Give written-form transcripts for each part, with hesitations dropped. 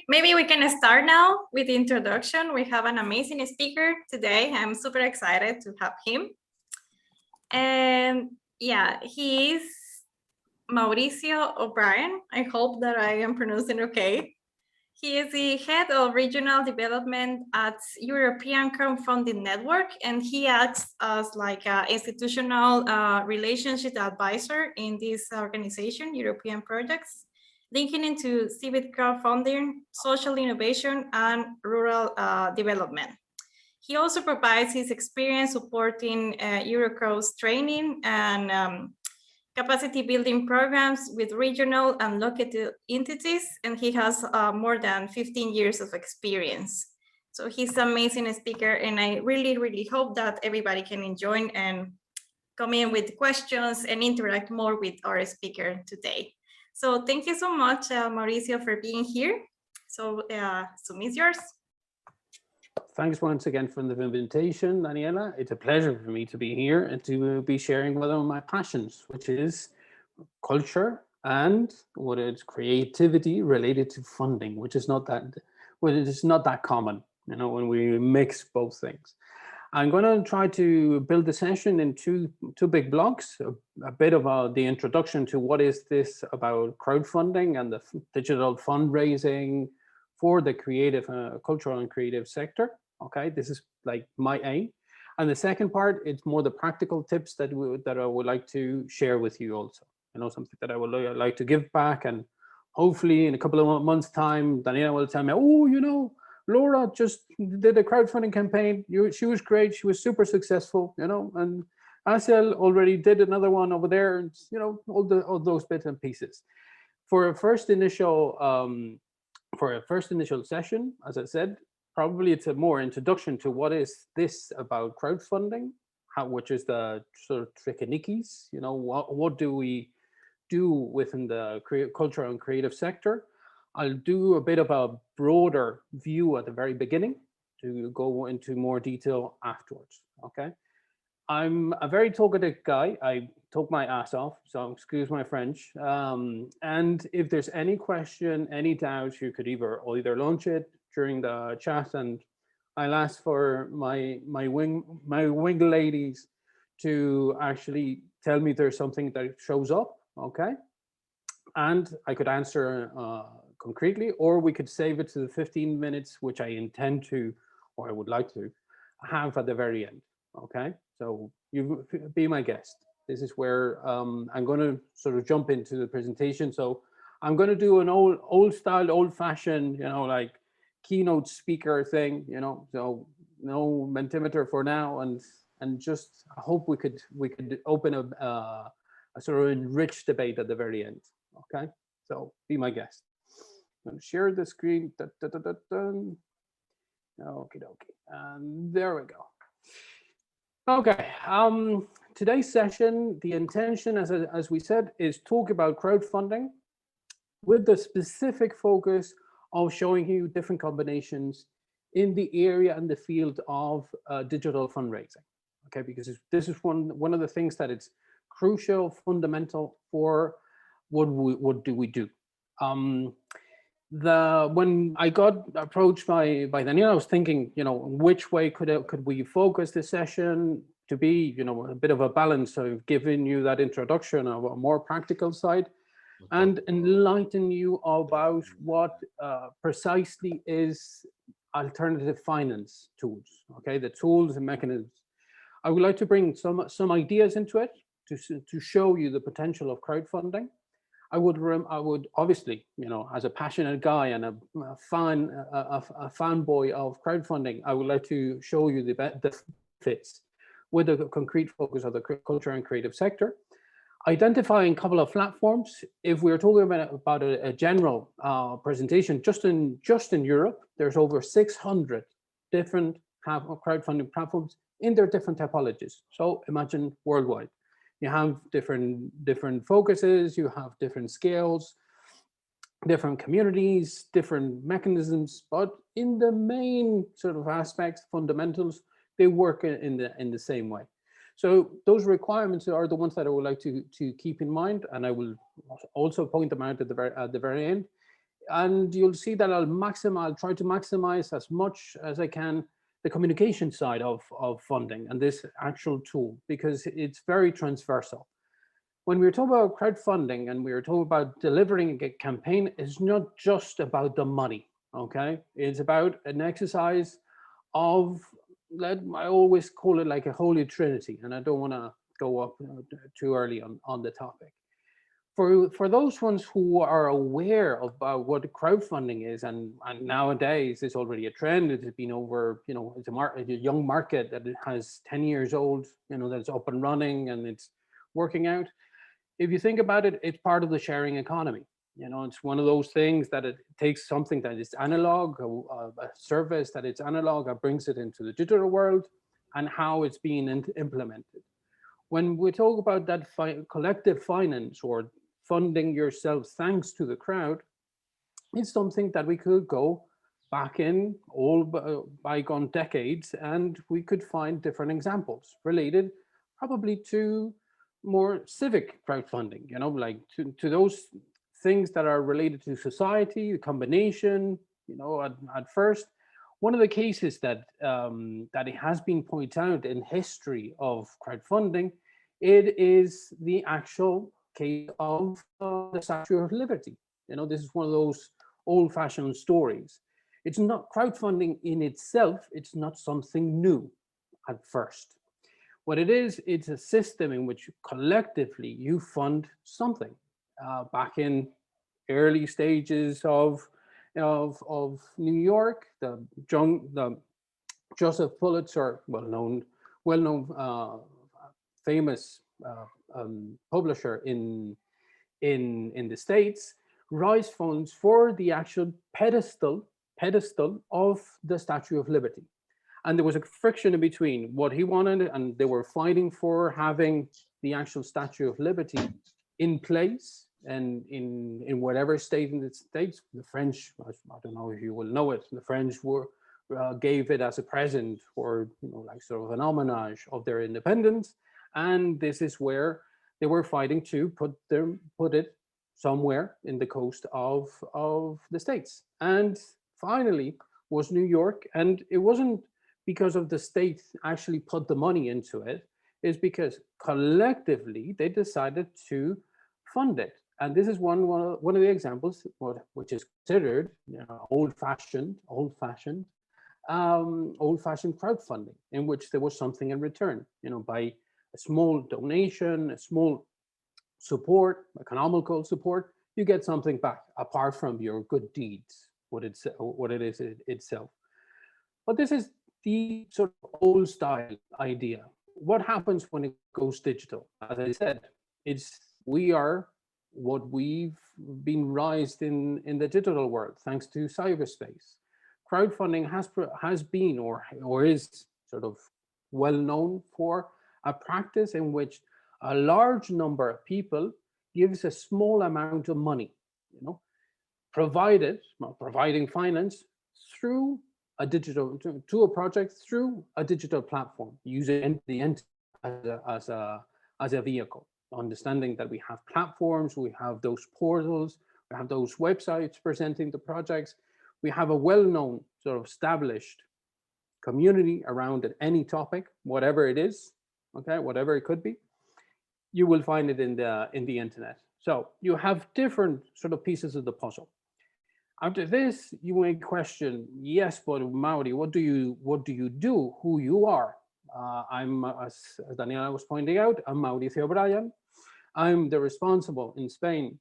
maybe we can start now with the introduction. We have an amazing speaker today. I'm super excited to have him. And yeah, he is Mauricio O'Brien. I hope that I am pronouncing okay. He is the head of regional development at European Crowdfunding Network, and he acts as like an institutional relationship advisor in this organization, European projects, linking into civic crowdfunding, social innovation, and rural development. He also provides his experience supporting Eurocrowd's training and capacity building programs with regional and local entities, and he has more than 15 years of experience. So he's an amazing speaker, and I really, really hope that everybody can enjoy and come in with questions and interact more with our speaker today. So thank you so much, Mauricio, for being here. So Zoom is yours. Thanks once again for the invitation, Daniela. It's a pleasure for me to be here and to be sharing one of my passions, which is culture and what is creativity related to funding, which is not that common, you know, when we mix both things. I'm going to try to build the session in two big blocks, a bit of the introduction to what is this about crowdfunding and the digital fundraising for the creative, cultural and creative sector. Okay, this is like my aim. And the second part, it's more the practical tips that I would like to share with you also. You know, something that I would like to give back, and hopefully in a couple of months' time, Daniela will tell me, oh, you know, Laura just did a crowdfunding campaign. She was great. She was super successful, you know, and Asel already did another one over there, and, you know, all those bits and pieces. For a first initial session, as I said, probably it's a more introduction to what is this about crowdfunding, which is the sort of trickinickies, you know, what do we do within the cultural and creative sector. I'll do a bit of a broader view at the very beginning to go into more detail afterwards, okay? I'm a very talkative guy. I talk my ass off, so excuse my French. And if there's any question, any doubt, you could either launch it during the chat, and I'll ask for my wing ladies to actually tell me there's something that shows up, okay? And I could answer concretely, or we could save it to the 15 minutes, which I intend to, or I would like to have at the very end, okay? So you be my guest. This is where I'm going to sort of jump into the presentation. So I'm going to do an old-fashioned, you know, like keynote speaker thing, you know. So no Mentimeter for now, and just I hope we could open a sort of enriched debate at the very end. Okay, so be my guest. I'm going to share the screen. Okie dokie, and there we go. Okay, today's session, the intention, as we said, is talk about crowdfunding with the specific focus of showing you different combinations in the area and the field of digital fundraising. Okay, because this is one of the things that it's crucial, fundamental for what do we do. When I got approached by Daniel, I was thinking, you know, which way could we focus this session to be, you know, a bit of a balance of giving you that introduction of a more practical side and enlighten you about what precisely is alternative finance tools, okay, the tools and mechanisms. I would like to bring some ideas into it to show you the potential of crowdfunding. I would obviously, you know, as a passionate guy and a fanboy of crowdfunding, I would like to show you the benefits with a concrete focus of the culture and creative sector. Identifying a couple of platforms. If we're talking about a general presentation, just in Europe, there's over 600 different crowdfunding platforms in their different typologies. So imagine worldwide. You have different focuses, you have different scales, different communities, different mechanisms, but in the main sort of aspects, fundamentals, they work in the same way. So those requirements are the ones that I would like to keep in mind, and I will also point them out at the very end. And you'll see that I'll try to maximize as much as I can the communication side of funding and this actual tool, because it's very transversal. When we were talking about crowdfunding and we were talking about delivering a campaign, it's not just about the money, okay? It's about an exercise of, I always call it like a holy trinity, and I don't want to go up too early on the topic. For those ones who are aware about what crowdfunding is, and nowadays it's already a trend. It's been over, it's a young market that it has 10 years old, that's up and running and it's working out. If you think about it, it's part of the sharing economy. It's one of those things that it takes something that is analog, a service that it's analog, and brings it into the digital world, and how it's being implemented. When we talk about that collective finance or funding yourselves thanks to the crowd, it's something that we could go back in all bygone decades, and we could find different examples related probably to more civic crowdfunding, like to those things that are related to society, the combination, at first. One of the cases that it has been pointed out in history of crowdfunding, it is the actual case of the Statue of Liberty. This is one of those old-fashioned stories. It's not crowdfunding in itself. It's not something new at first. What it is, it's a system in which collectively you fund something. Back in early stages of New York, the Joseph Pulitzer, well-known, famous publisher in the States, raised funds for the actual pedestal of the Statue of Liberty. And there was a friction in between what he wanted, and they were fighting for having the actual Statue of Liberty in place and in whatever state in the States. The French, I don't know if you will know it, the French gave it as a present, or like sort of an homage of their independence. And this is where they were fighting to put it somewhere in the coast of the States. And finally was New York. And it wasn't because of the state actually put the money into it, is because collectively they decided to fund it. And this is one of the examples, which is considered old-fashioned crowdfunding, in which there was something in return, by a small donation, a small support, economical support, you get something back apart from your good deeds, what it is itself. But this is the sort of old style idea. What happens when it goes digital? As I said, we are what we've been raised in the digital world, thanks to cyberspace. Crowdfunding has been or is sort of well known for a practice in which a large number of people gives a small amount of money, providing finance through a digital to a project through a digital platform, using the internet as a vehicle. Understanding that we have platforms, we have those portals, we have those websites presenting the projects, we have a well-known sort of established community around any topic, whatever it is, okay, whatever it could be, you will find it in the internet. So you have different sort of pieces of the puzzle. After this, you may question, yes, but Mauri, what do you do? Who you are? I'm, as Daniela was pointing out, I'm Mauricio Bryan. I'm the responsible in Spain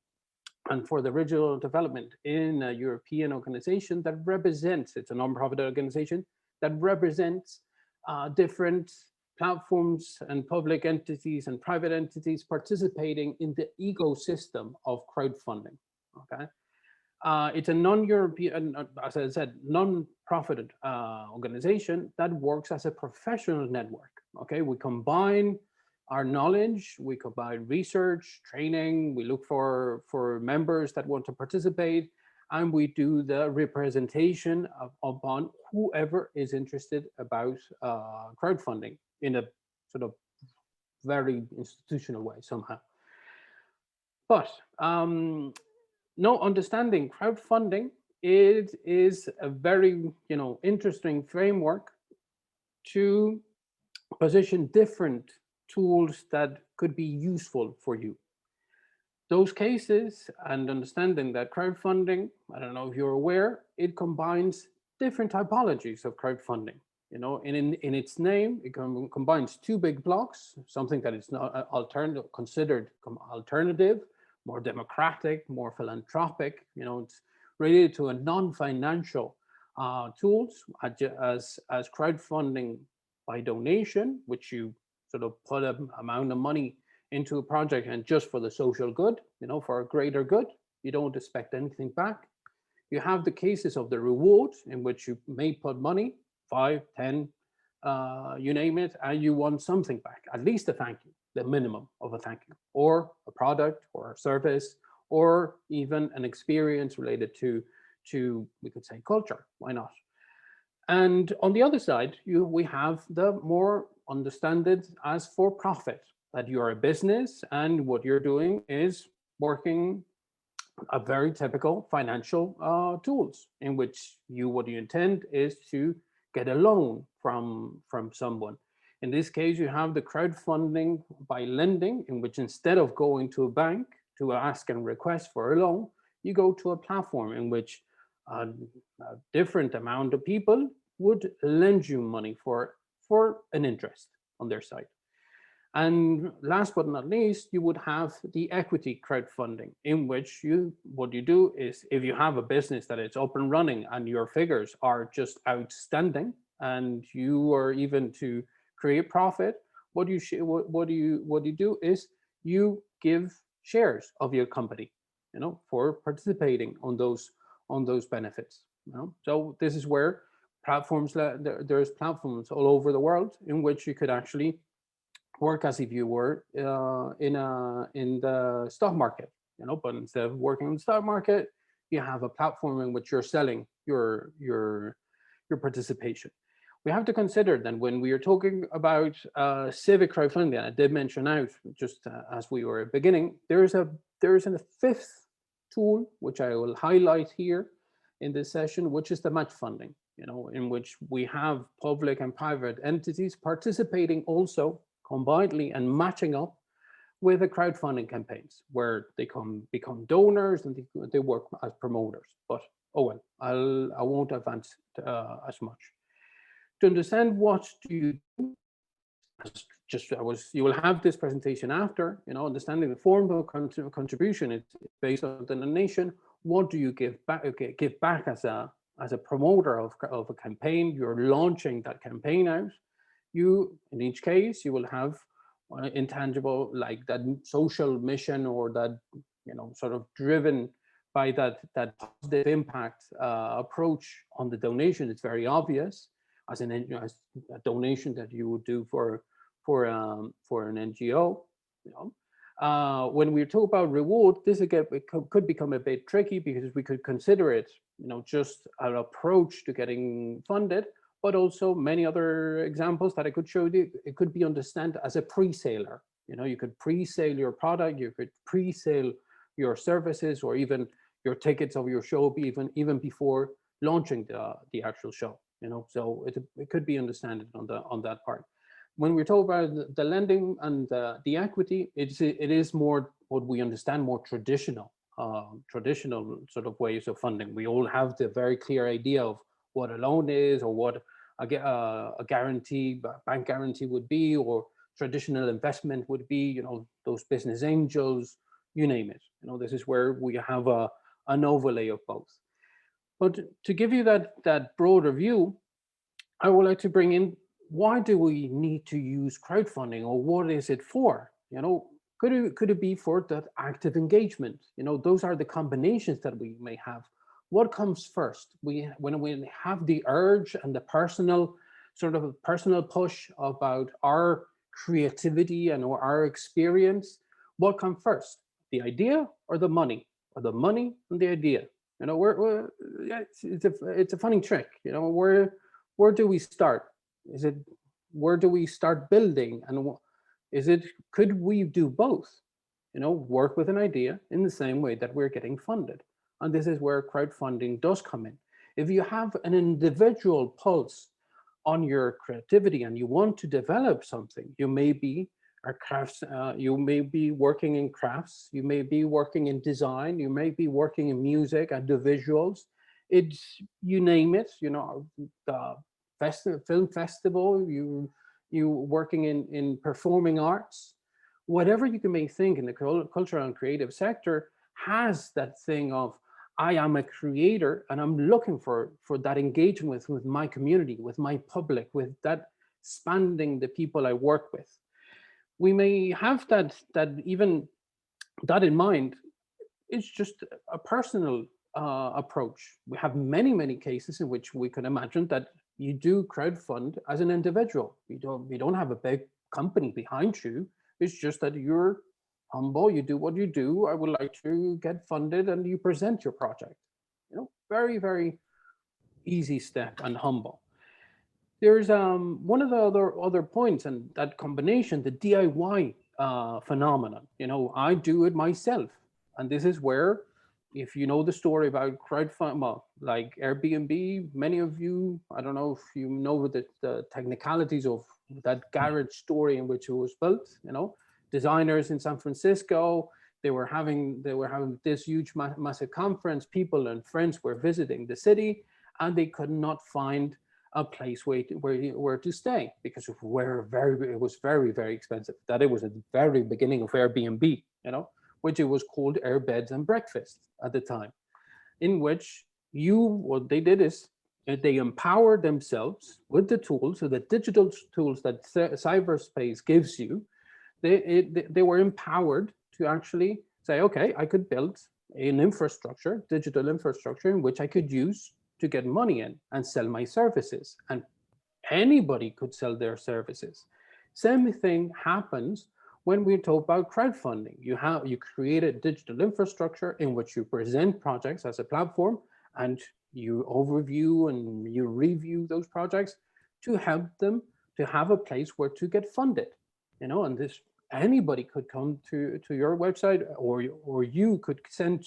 and for the regional development in a European organization that represents, it's a non-profit organization that represents different platforms and public entities and private entities participating in the ecosystem of crowdfunding, okay? It's a non-European, as I said, non-profit organization that works as a professional network, okay? We combine our knowledge, we combine research, training, we look for members that want to participate, and we do the representation upon whoever is interested about crowdfunding in a sort of very institutional way somehow. But no, understanding crowdfunding, it is a very, interesting framework to position different tools that could be useful for you. Those cases, and understanding that crowdfunding, I don't know if you're aware, it combines different typologies of crowdfunding. In its name, it combines two big blocks, something that is not alternative, considered alternative, more democratic, more philanthropic. It's related to a non-financial tools, as crowdfunding by donation, which you sort of put an amount of money into a project and just for the social good, for a greater good. You don't expect anything back. You have the cases of the reward, in which you may put money, 5, 10, you name it, and you want something back, at least a thank you, the minimum of a thank you, or a product or a service, or even an experience related to we could say culture. Why not? And on the other side, we have the more understand it as for profit, that you're a business and what you're doing is working a very typical financial tools, in which what you intend is to get a loan from someone. In this case, you have the crowdfunding by lending, in which instead of going to a bank to ask and request for a loan, you go to a platform in which a different amount of people would lend you money for an interest on their side. And last but not least, you would have the equity crowdfunding, in which what you do is, if you have a business that is up and running and your figures are just outstanding, and you are even to create profit, what you do is you give shares of your company, for participating on those benefits. So this is where platforms, there's platforms all over the world in which you could actually work as if you were in the stock market, but instead of working in the stock market, you have a platform in which you're selling your participation. We have to consider then, when we are talking about civic crowdfunding, I did mention out just as we were beginning, there is a fifth tool which I will highlight here in this session, which is the match funding, in which we have public and private entities participating also combinedly and matching up with the crowdfunding campaigns, where they become donors and they work as promoters. But I won't advance as much. To understand what do you do, you will have this presentation after, understanding the form of contribution. It's based on the donation. What do you give back? Okay, give back as a promoter of a campaign. You're launching that campaign out. In each case, you will have intangible, like that social mission, or that sort of driven by that positive impact approach on the donation. It's very obvious as a donation that you would do for an NGO. When we talk about reward, this again could become a bit tricky, because we could consider it just an approach to getting funded, but also many other examples that I could show you. It could be understood as a pre-saler. You could pre-sale your product, you could pre-sale your services, or even your tickets of your show, even before launching the actual show. So it could be understood on that part. When we talk about the lending and the equity, it is more what we understand, more traditional sort of ways of funding. We all have the very clear idea of what a loan is, or what a guarantee, bank guarantee would be, or traditional investment would be, those business angels, you name it. This is where we have an overlay of both. But to give you that broader view, I would like to bring in, why do we need to use crowdfunding, or what is it for? Could it be for that active engagement? Those are the combinations that we may have. What comes first? When we have the urge and the personal push about our creativity and our experience, what comes first? The idea or the money? Or the money and the idea? It's a funny trick. Where do we start? Where do we start building? And could we do both? work with an idea in the same way that we're getting funded. And this is where crowdfunding does come in. If you have an individual pulse on your creativity and you want to develop something, you may be a crafts, you may be working in crafts, you may be working in design, you may be working in music and the visuals. It's, you name it, the film festival, you working in performing arts, whatever you can may think in the cultural and creative sector has that thing of, I am a creator and I'm looking for that engagement with my community, with my public, with that spanning the people I work with. We may have that even that in mind. It's just a personal approach. We have many cases in which we can imagine that you do crowdfund as an individual. You don't have a big company behind you. It's just that you're humble, you do what you do. I would like to get funded, and you present your project. Very easy step and humble. There's one of the other points, and that combination, the DIY phenomenon. I do it myself, and this is where, if you know the story about crowdfunding, well, like Airbnb, many of you, I don't know if you know the technicalities of that garage story in which it was built. Designers in San Francisco, they were having this huge massive conference. People and friends were visiting the city, and they could not find a place where to stay because it was very expensive. That it was at the very beginning of Airbnb, which it was called Air Beds and Breakfast at the time, in which what they did is they empowered themselves with the tools, so the digital tools that cyberspace gives you. They were empowered to actually say, okay, I could build an infrastructure, digital infrastructure, in which I could use to get money in and sell my services, and anybody could sell their services. Same thing happens when we talk about crowdfunding. You create a digital infrastructure in which you present projects as a platform, and you overview and you review those projects to help them to have a place where to get funded. And this, anybody could come to your website, or you could send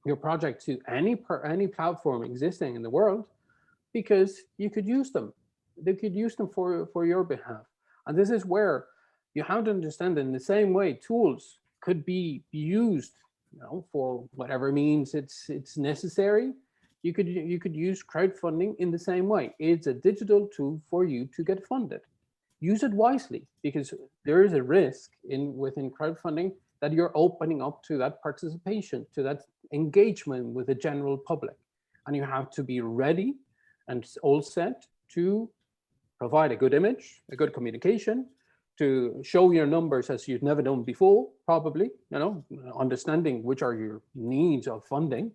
your project to any platform existing in the world, because you could use them. They could use them for your behalf. And this is where you have to understand that in the same way, tools could be used, for whatever means it's necessary. You could use crowdfunding in the same way. It's a digital tool for you to get funded. Use it wisely, because there is a risk within crowdfunding that you're opening up to that participation, to that engagement with the general public. And you have to be ready and all set to provide a good image, a good communication, to show your numbers as you've never done before, probably, understanding which are your needs of funding,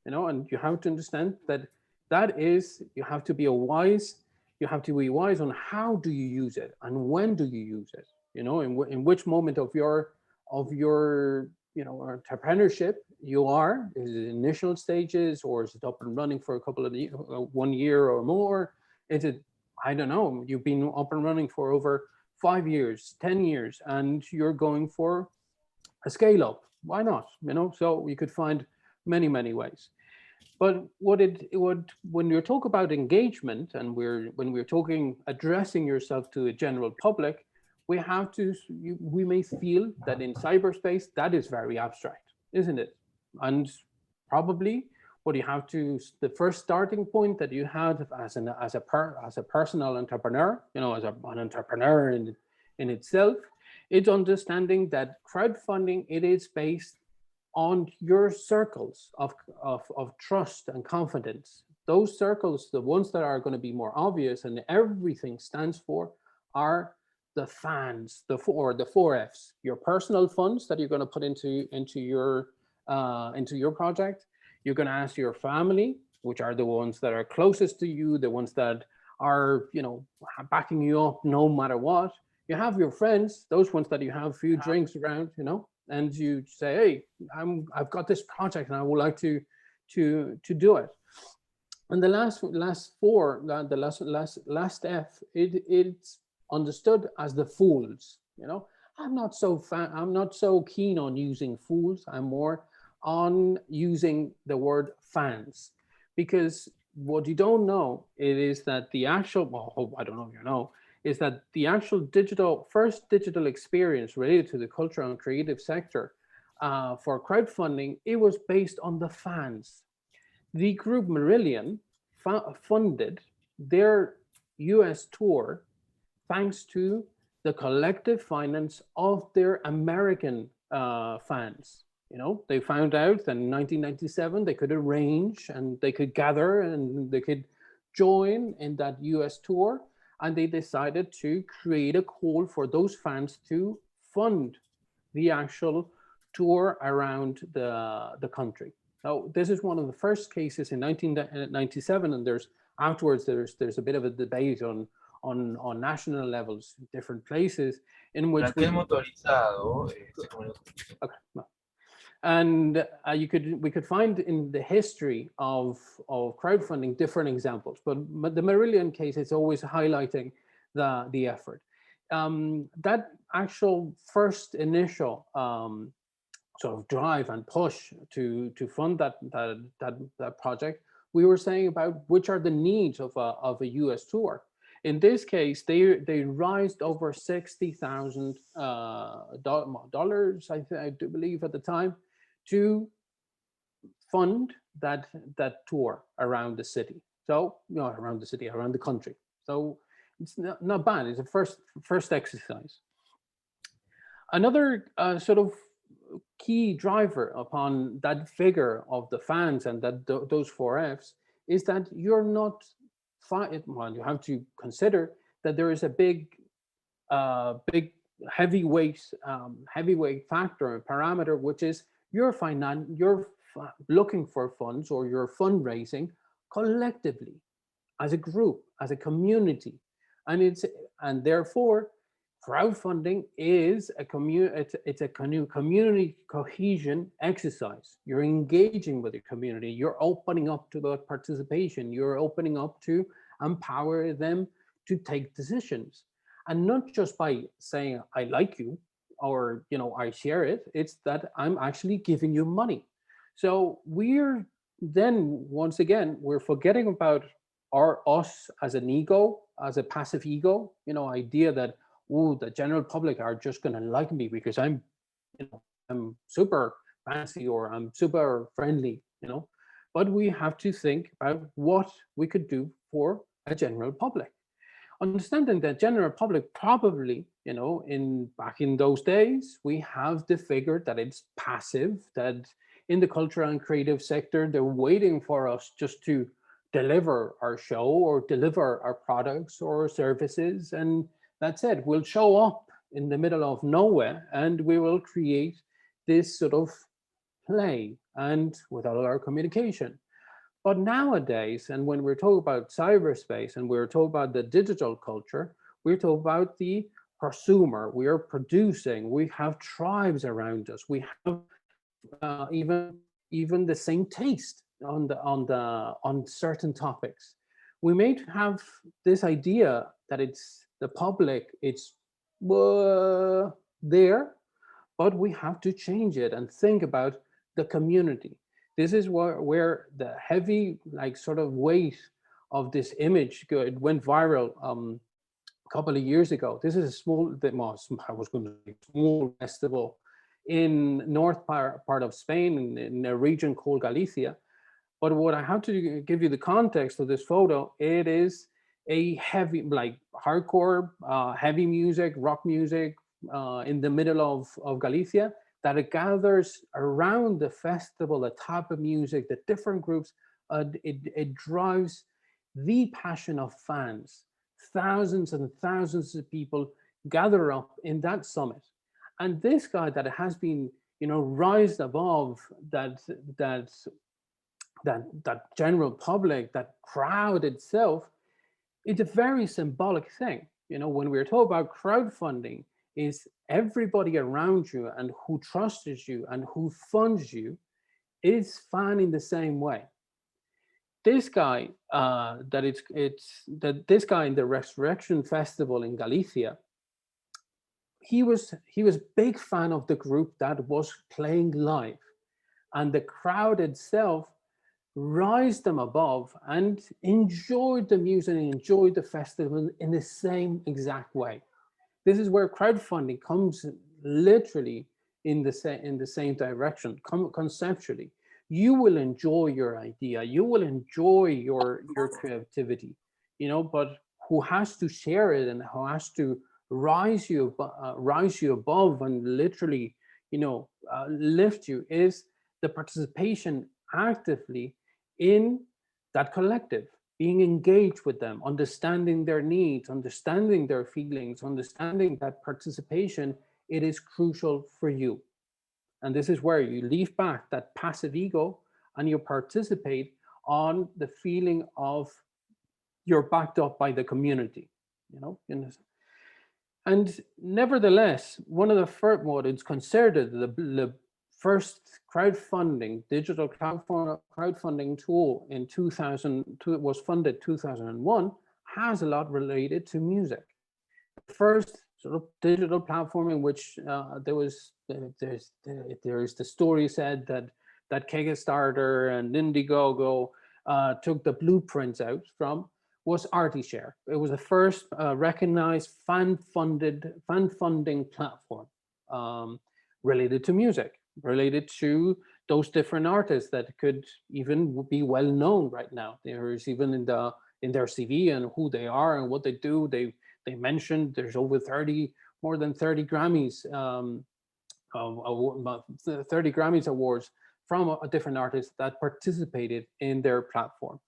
and you have to understand that is, you have to be wise on how do you use it and when do you use it, in which moment of your entrepreneurship you are. Is it initial stages, or is it up and running for a couple of 1 year or more? Is it, I don't know, you've been up and running for over 5 years, 10 years, and you're going for a scale up? Why not? So you could find many ways. But when you talk about engagement, and when we're talking addressing yourself to a general public, we may feel that in cyberspace that is very abstract, isn't it? And probably the first starting point that you had as a personal entrepreneur, as an entrepreneur in itself, is understanding that crowdfunding, it is based on your circles of trust and confidence. Those circles, the ones that are going to be more obvious and everything stands for, are the fans, the four Fs: your personal funds that you're going to put into your project. You're going to ask your family, which are the ones that are closest to you, the ones that are backing you up no matter what. You have your friends, those ones that you have a few drinks around, and you say, hey, I've got this project and I would like to do it. And the last four, the last F, it's understood as the fools. I'm not so keen on using fools. I'm more on using the word fans, because what you don't know it is that the actual, well, I don't know if you know, is that the actual first digital experience related to the cultural and creative sector for crowdfunding, it was based on the fans. The group Marillion funded their US tour thanks to the collective finance of their American fans. You know, they found out that in 1997 they could arrange and they could gather and they could join in that US tour, and they decided to create a call for those fans to fund the actual tour around the country. Now, this is one of the first cases in 1997, and there's a bit of a debate on national levels, different places in which Aquel motorizado se comió. okay, well, and we could find in the history of crowdfunding different examples, but the Marillion case is always highlighting the effort. That actual first initial sort of drive and push to fund that project, we were saying about which are the needs of a US tour. In this case, they raised over $60,000 dollars, I do believe at the time, to fund that tour around the city. So around the city, around the country. So it's not bad. It's a first exercise. Another sort of key driver upon that figure of the fans and those four Fs is that you're not well, you have to consider that there is a big heavyweight factor and parameter, which is you're looking for funds or you're fundraising collectively as a group, as a community, and therefore crowdfunding is it's a community cohesion exercise. You're engaging with the community. You're opening up to the participation. You're opening up to empower them to take decisions, and not just by saying I like you or I share it. It's that I'm actually giving you money. So we're then once again we're forgetting about us as an ego, as a passive ego, idea that the general public are just going to like me because I'm super fancy or I'm super friendly, But we have to think about what we could do for a general public. Understanding that general public probably, back in those days, we have the figure that it's passive, that in the cultural and creative sector, they're waiting for us just to deliver our show or deliver our products or services, and that's it. We'll show up in the middle of nowhere and we will create this sort of play and without our communication. But nowadays, and when we're talking about cyberspace and we're talking about the digital culture, we're talking about the prosumer. We are producing. We have tribes around us. We have even the same taste on certain topics. We may have this idea that it's the public, it's there, but we have to change it and think about the community. This is where the heavy sort of weight of this image it went viral a couple of years ago. This is a small festival in north part of Spain in a region called Galicia. But what I have to give you the context of this photo, it is a heavy, hardcore, heavy music, rock music in the middle of Galicia, that it gathers around the festival, the type of music, the different groups. It drives the passion of fans. Thousands and thousands of people gather up in that summit. And this guy that has been, raised above that general public, that crowd itself, it's a very symbolic thing. When we're talking about crowdfunding, is everybody around you and who trusts you and who funds you is fun in the same way. This guy, this guy in the Resurrection Festival in Galicia, he was big fan of the group that was playing live, and the crowd itself rise them above and enjoyed the music and enjoyed the festival in the same exact way. This is where crowdfunding comes literally in the same direction, conceptually. You will enjoy your idea, you will enjoy your creativity, but who has to share it and who has to rise you above and literally, lift you is the participation actively in that collective, being engaged with them, understanding their needs, understanding their feelings, understanding that participation, it is crucial for you. And this is where you leave back that passive ego and you participate on the feeling of you're backed up by the community, and nevertheless, one of the first, what is considered the first digital crowdfunding tool in 2000, it was funded 2001, has a lot related to music. The first sort of digital platform in which there's the story said that Kickstarter and Indiegogo took the blueprints out from was Artishare. It was the first recognized fan funding platform related to music, related to those different artists that could even be well known right now. There is even in their CV and who they are and what they do. They mentioned there's more than 30 Grammys, 30 Grammys awards from different artists that participated in their platform.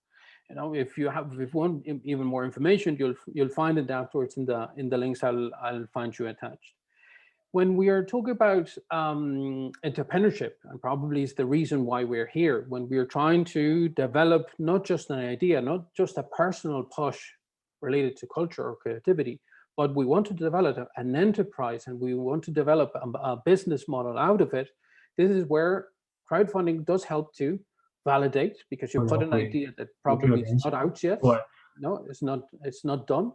If you want even more information, you'll find it afterwards in the links I'll find you attached. When we are talking about entrepreneurship, and probably is the reason why we're here, when we're trying to develop not just an idea, not just a personal push related to culture or creativity, but we want to develop an enterprise and we want to develop a business model out of it. This is where crowdfunding does help to validate, because you put an idea that probably is not out yet. No, it's not done.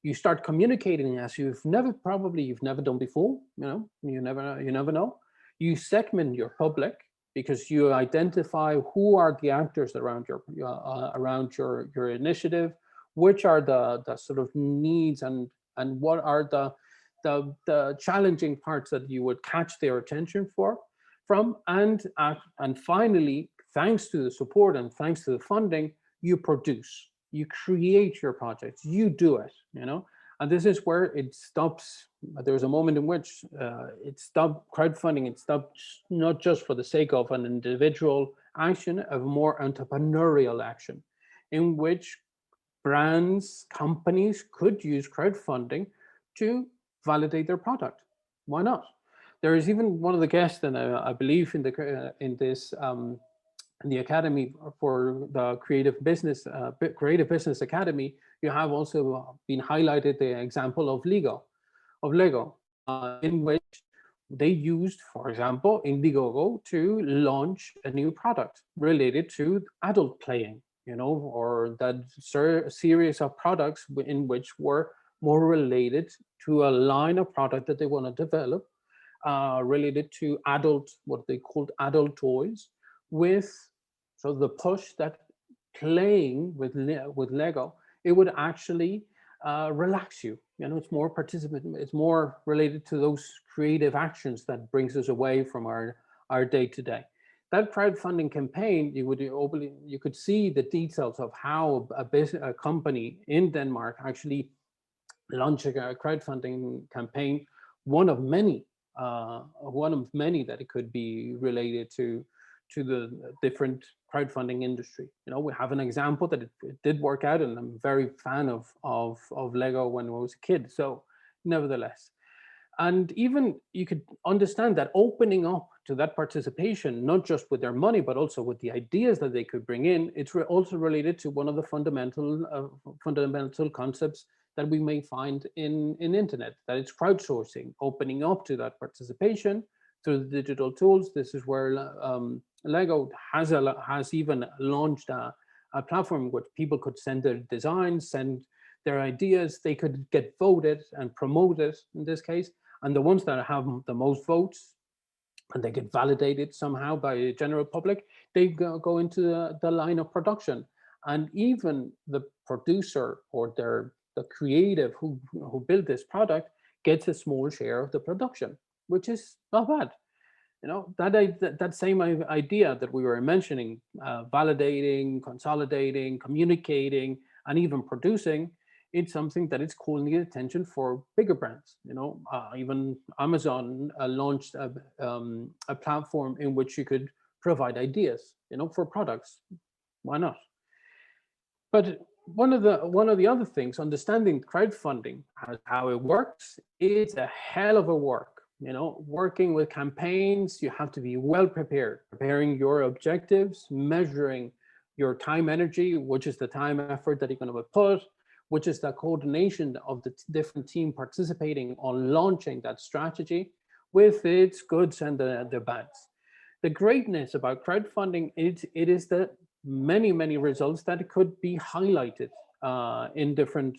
You start communicating as you've never done before. You never know. You segment your public because you identify who are the actors around your initiative, which are the sort of needs and what are the challenging parts that you would catch their attention from, and finally, thanks to the support and thanks to the funding, you create your projects, you do it, and this is where it stops. There was a moment in which it stopped crowdfunding. It stopped not just for the sake of an individual action, of more entrepreneurial action, in which brands, companies could use crowdfunding to validate their product. Why not? There is even one of the guests, and I believe in the Academy for the Creative Business Academy, you have also been highlighted the example of Lego, in which they used, for example, Indiegogo to launch a new product related to adult playing, or that series of products in which were more related to a line of product that they want to develop, related to what they called adult toys, with the push that playing with Lego, it would actually relax you. It's more participant. It's more related to those creative actions that brings us away from our day to day. That crowdfunding campaign, you could see the details of how a company in Denmark actually launched a crowdfunding campaign. One of many that it could be related to the different crowdfunding industry. We have an example that it did work out, and I'm very fan of Lego when I was a kid. So nevertheless, and even you could understand that opening up to that participation, not just with their money, but also with the ideas that they could bring in, it's also related to one of the fundamental concepts that we may find in internet, that it's crowdsourcing, opening up to that participation through the digital tools. This is where Lego has even launched a platform where people could send their designs, send their ideas, they could get voted and promoted in this case, And the ones that have the most votes and they get validated somehow by the general public, they go into the line of production. And even the producer or the creative who built this product gets a small share of the production, which is not bad. You know, that same idea that we were mentioning, validating, consolidating, communicating, and even producing, it's something that is calling the attention for bigger brands. You know, even Amazon launched a platform in which you could provide ideas, you know, for products. Why not? But one of the other things, understanding crowdfunding, how it works, is a hell of a work. You know, working with campaigns, you have to be well prepared, preparing your objectives, measuring your time energy, which is the time effort that you're going to put, which is the coordination of the different team participating on launching that strategy with its goods and the bads. The greatness about crowdfunding, it is the many results that could be highlighted in different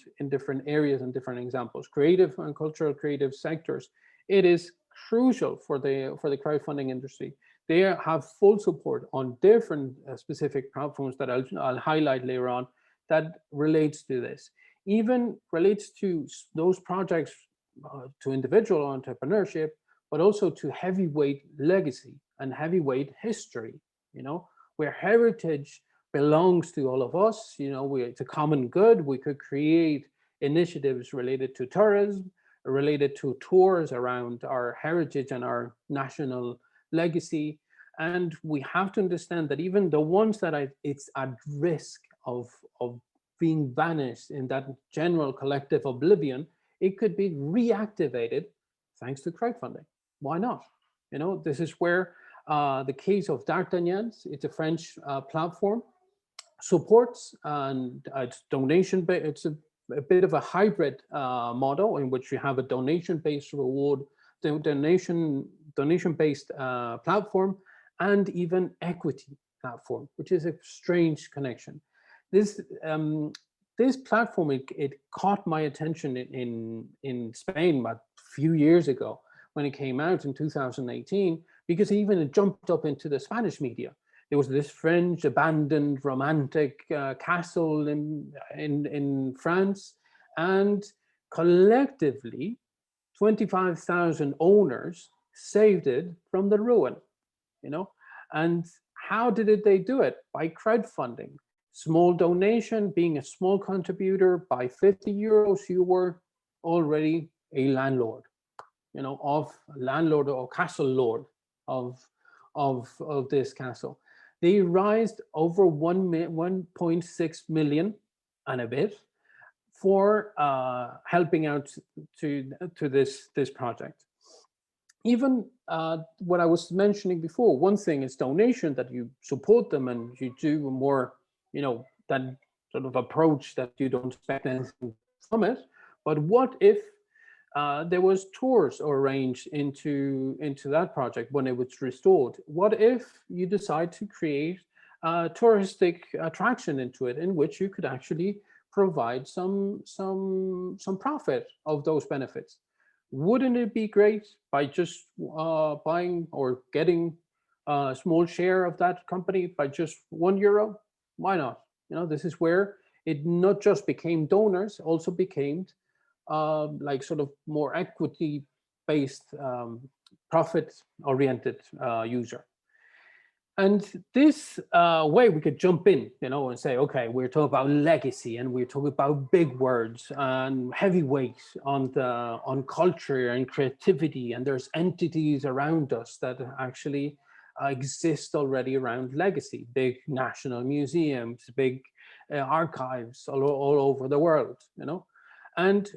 areas and different examples, creative and cultural creative sectors. It is crucial for the crowdfunding industry. They have full support on different specific platforms that I'll highlight later on that relates to this. Even relates to those projects, to individual entrepreneurship, but also to heavyweight legacy and heavyweight history, you know, where heritage belongs to all of us. You know, it's a common good. We could create initiatives related to tourism, related to tours around our heritage and our national legacy. And we have to understand that even the ones that it's at risk of being vanished in that general collective oblivion, it could be reactivated thanks to crowdfunding. Why not? You know, this is where the case of D'Artagnan's, it's a French platform, supports, and it's donation based. It's a bit of a hybrid model in which you have a donation-based reward, donation-based platform, and even equity platform, which is a strange connection. This platform, it caught my attention in Spain a few years ago when it came out in 2018, because even it jumped up into the Spanish media. There was this French abandoned romantic castle in France, and collectively 25,000 owners saved it from the ruin, you know. And how did they do it? By crowdfunding. Small donation, being a small contributor, by 50 euros, you were already a landlord, you know, of landlord or castle lord of this castle. They raised over 1.6 million and a bit for helping out to this project. Even what I was mentioning before, one thing is donation, that you support them and you do more, you know, that sort of approach that you don't expect anything from it. But what if there was tours arranged into that project when it was restored? What if you decide to create a touristic attraction into it, in which you could actually provide some profit of those benefits? Wouldn't it be great by just buying or getting a small share of that company by just €1? Why not? You know, this is where it not just became donors, also became like sort of more equity-based, profit-oriented user. And this way we could jump in, you know, and say, okay, we're talking about legacy, and we're talking about big words and heavyweight on culture and creativity, and there's entities around us that actually exist already around legacy, big national museums, big archives all over the world, you know. And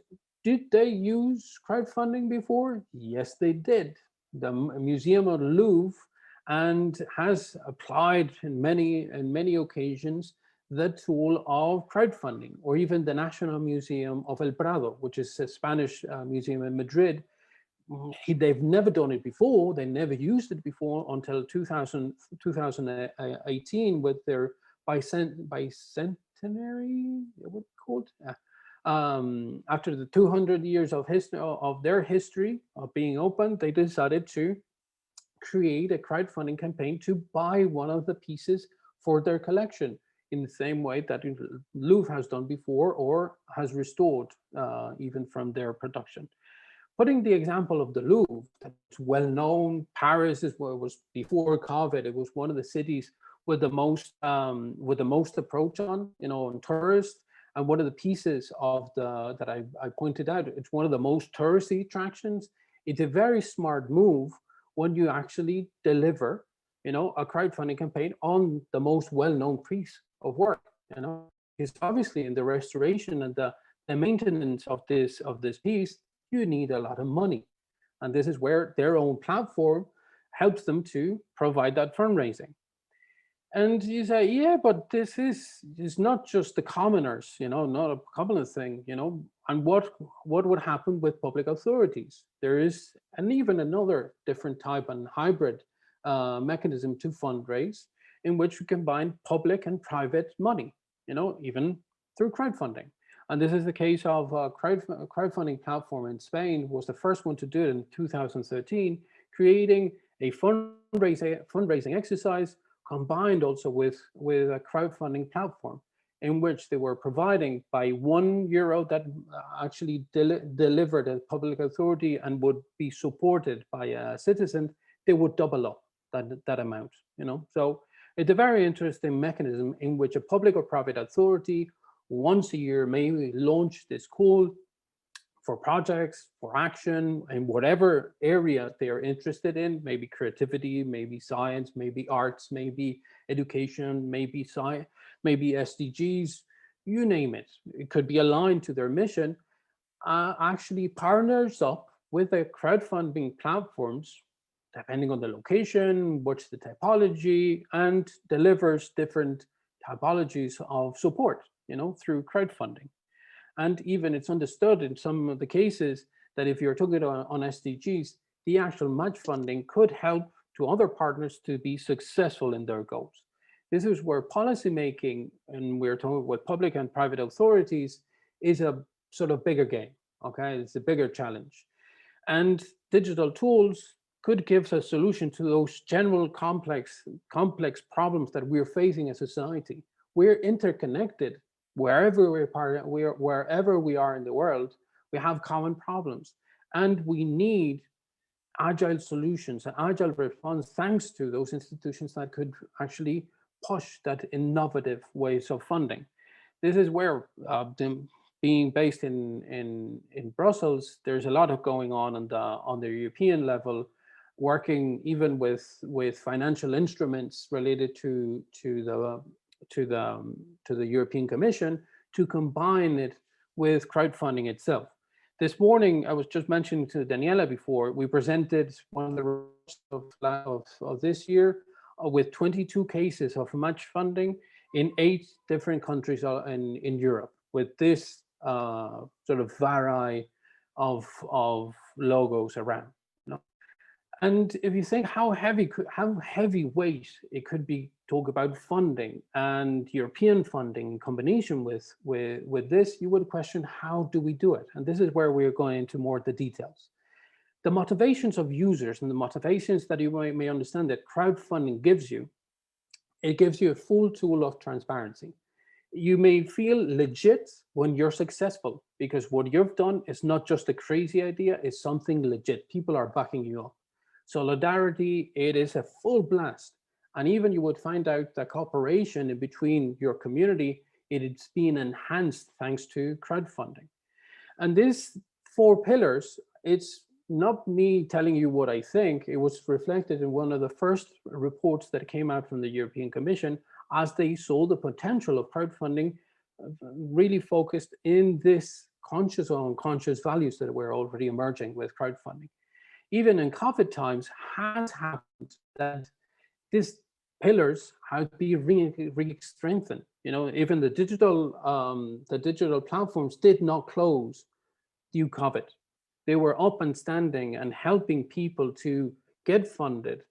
did they use crowdfunding before? Yes, they did. The Museum of the Louvre and has applied in many occasions the tool of crowdfunding, or even the National Museum of El Prado, which is a Spanish museum in Madrid. They've never done it before. They never used it before until 2018 with their bicentenary, what called? After the 200 years of history of their history of being open, they decided to create a crowdfunding campaign to buy one of the pieces for their collection in the same way that Louvre has done before or has restored even from their production. Putting the example of the Louvre, that's well known. Paris is where it was before COVID. It was one of the cities with the most approach on, on tourists. And one of the pieces of the that I pointed out, it's one of the most touristy attractions. It's a very smart move when you actually deliver, a crowdfunding campaign on the most well-known piece of work, because obviously in the restoration and the maintenance of this piece, you need a lot of money. And this is where their own platform helps them to provide that fundraising. And you say, yeah, but this is not just the commoners, not a commoners thing, and what would happen with public authorities? There is even another different type and hybrid mechanism to fundraise, in which we combine public and private money, even through crowdfunding. And this is the case of a crowdfunding platform in Spain, was the first one to do it in 2013, creating a fundraising exercise combined also with a crowdfunding platform, in which they were providing by €1 that actually delivered a public authority and would be supported by a citizen, they would double up that amount. So it's a very interesting mechanism in which a public or private authority once a year may launch this call for projects, for action, in whatever area they are interested in, maybe creativity, maybe science, maybe arts, maybe education, maybe science, maybe SDGs, you name it. It could be aligned to their mission, actually partners up with the crowdfunding platforms, depending on the location, what's the typology, and delivers different typologies of support, through crowdfunding. And even it's understood in some of the cases that if you're talking on SDGs, the actual match funding could help to other partners to be successful in their goals. This is where policymaking, and we're talking with public and private authorities, is a sort of bigger game. Okay, it's a bigger challenge. And digital tools could give a solution to those general complex problems that we're facing as a society. We're interconnected. Wherever we are in the world, we have common problems, and we need agile solutions and agile response thanks to those institutions that could actually push that innovative ways of funding. This is where being based in Brussels, there's a lot of going on the European level, working even with financial instruments related to the European Commission to combine it with crowdfunding itself. This morning, I was just mentioning to Daniela before, we presented one of the reports of this year with 22 cases of match funding in 8 different countries in Europe, with this sort of variety of logos around. And if you think how heavyweight it could be, talk about funding and European funding in combination with this, you would question, how do we do it? And this is where we're going into more of the details. The motivations of users and the motivations that you may understand that crowdfunding gives you, it gives you a full tool of transparency. You may feel legit when you're successful, because what you've done is not just a crazy idea, it's something legit. People are backing you up. Solidarity, it is a full blast. And even you would find out that cooperation in between your community, it's been enhanced thanks to crowdfunding. And these 4 pillars, it's not me telling you what I think, it was reflected in one of the first reports that came out from the European Commission, as they saw the potential of crowdfunding really focused in this conscious or unconscious values that were already emerging with crowdfunding. Even in COVID times, has happened that these pillars have been really strengthened. Even the digital platforms did not close due COVID. They were up and standing and helping people to get funded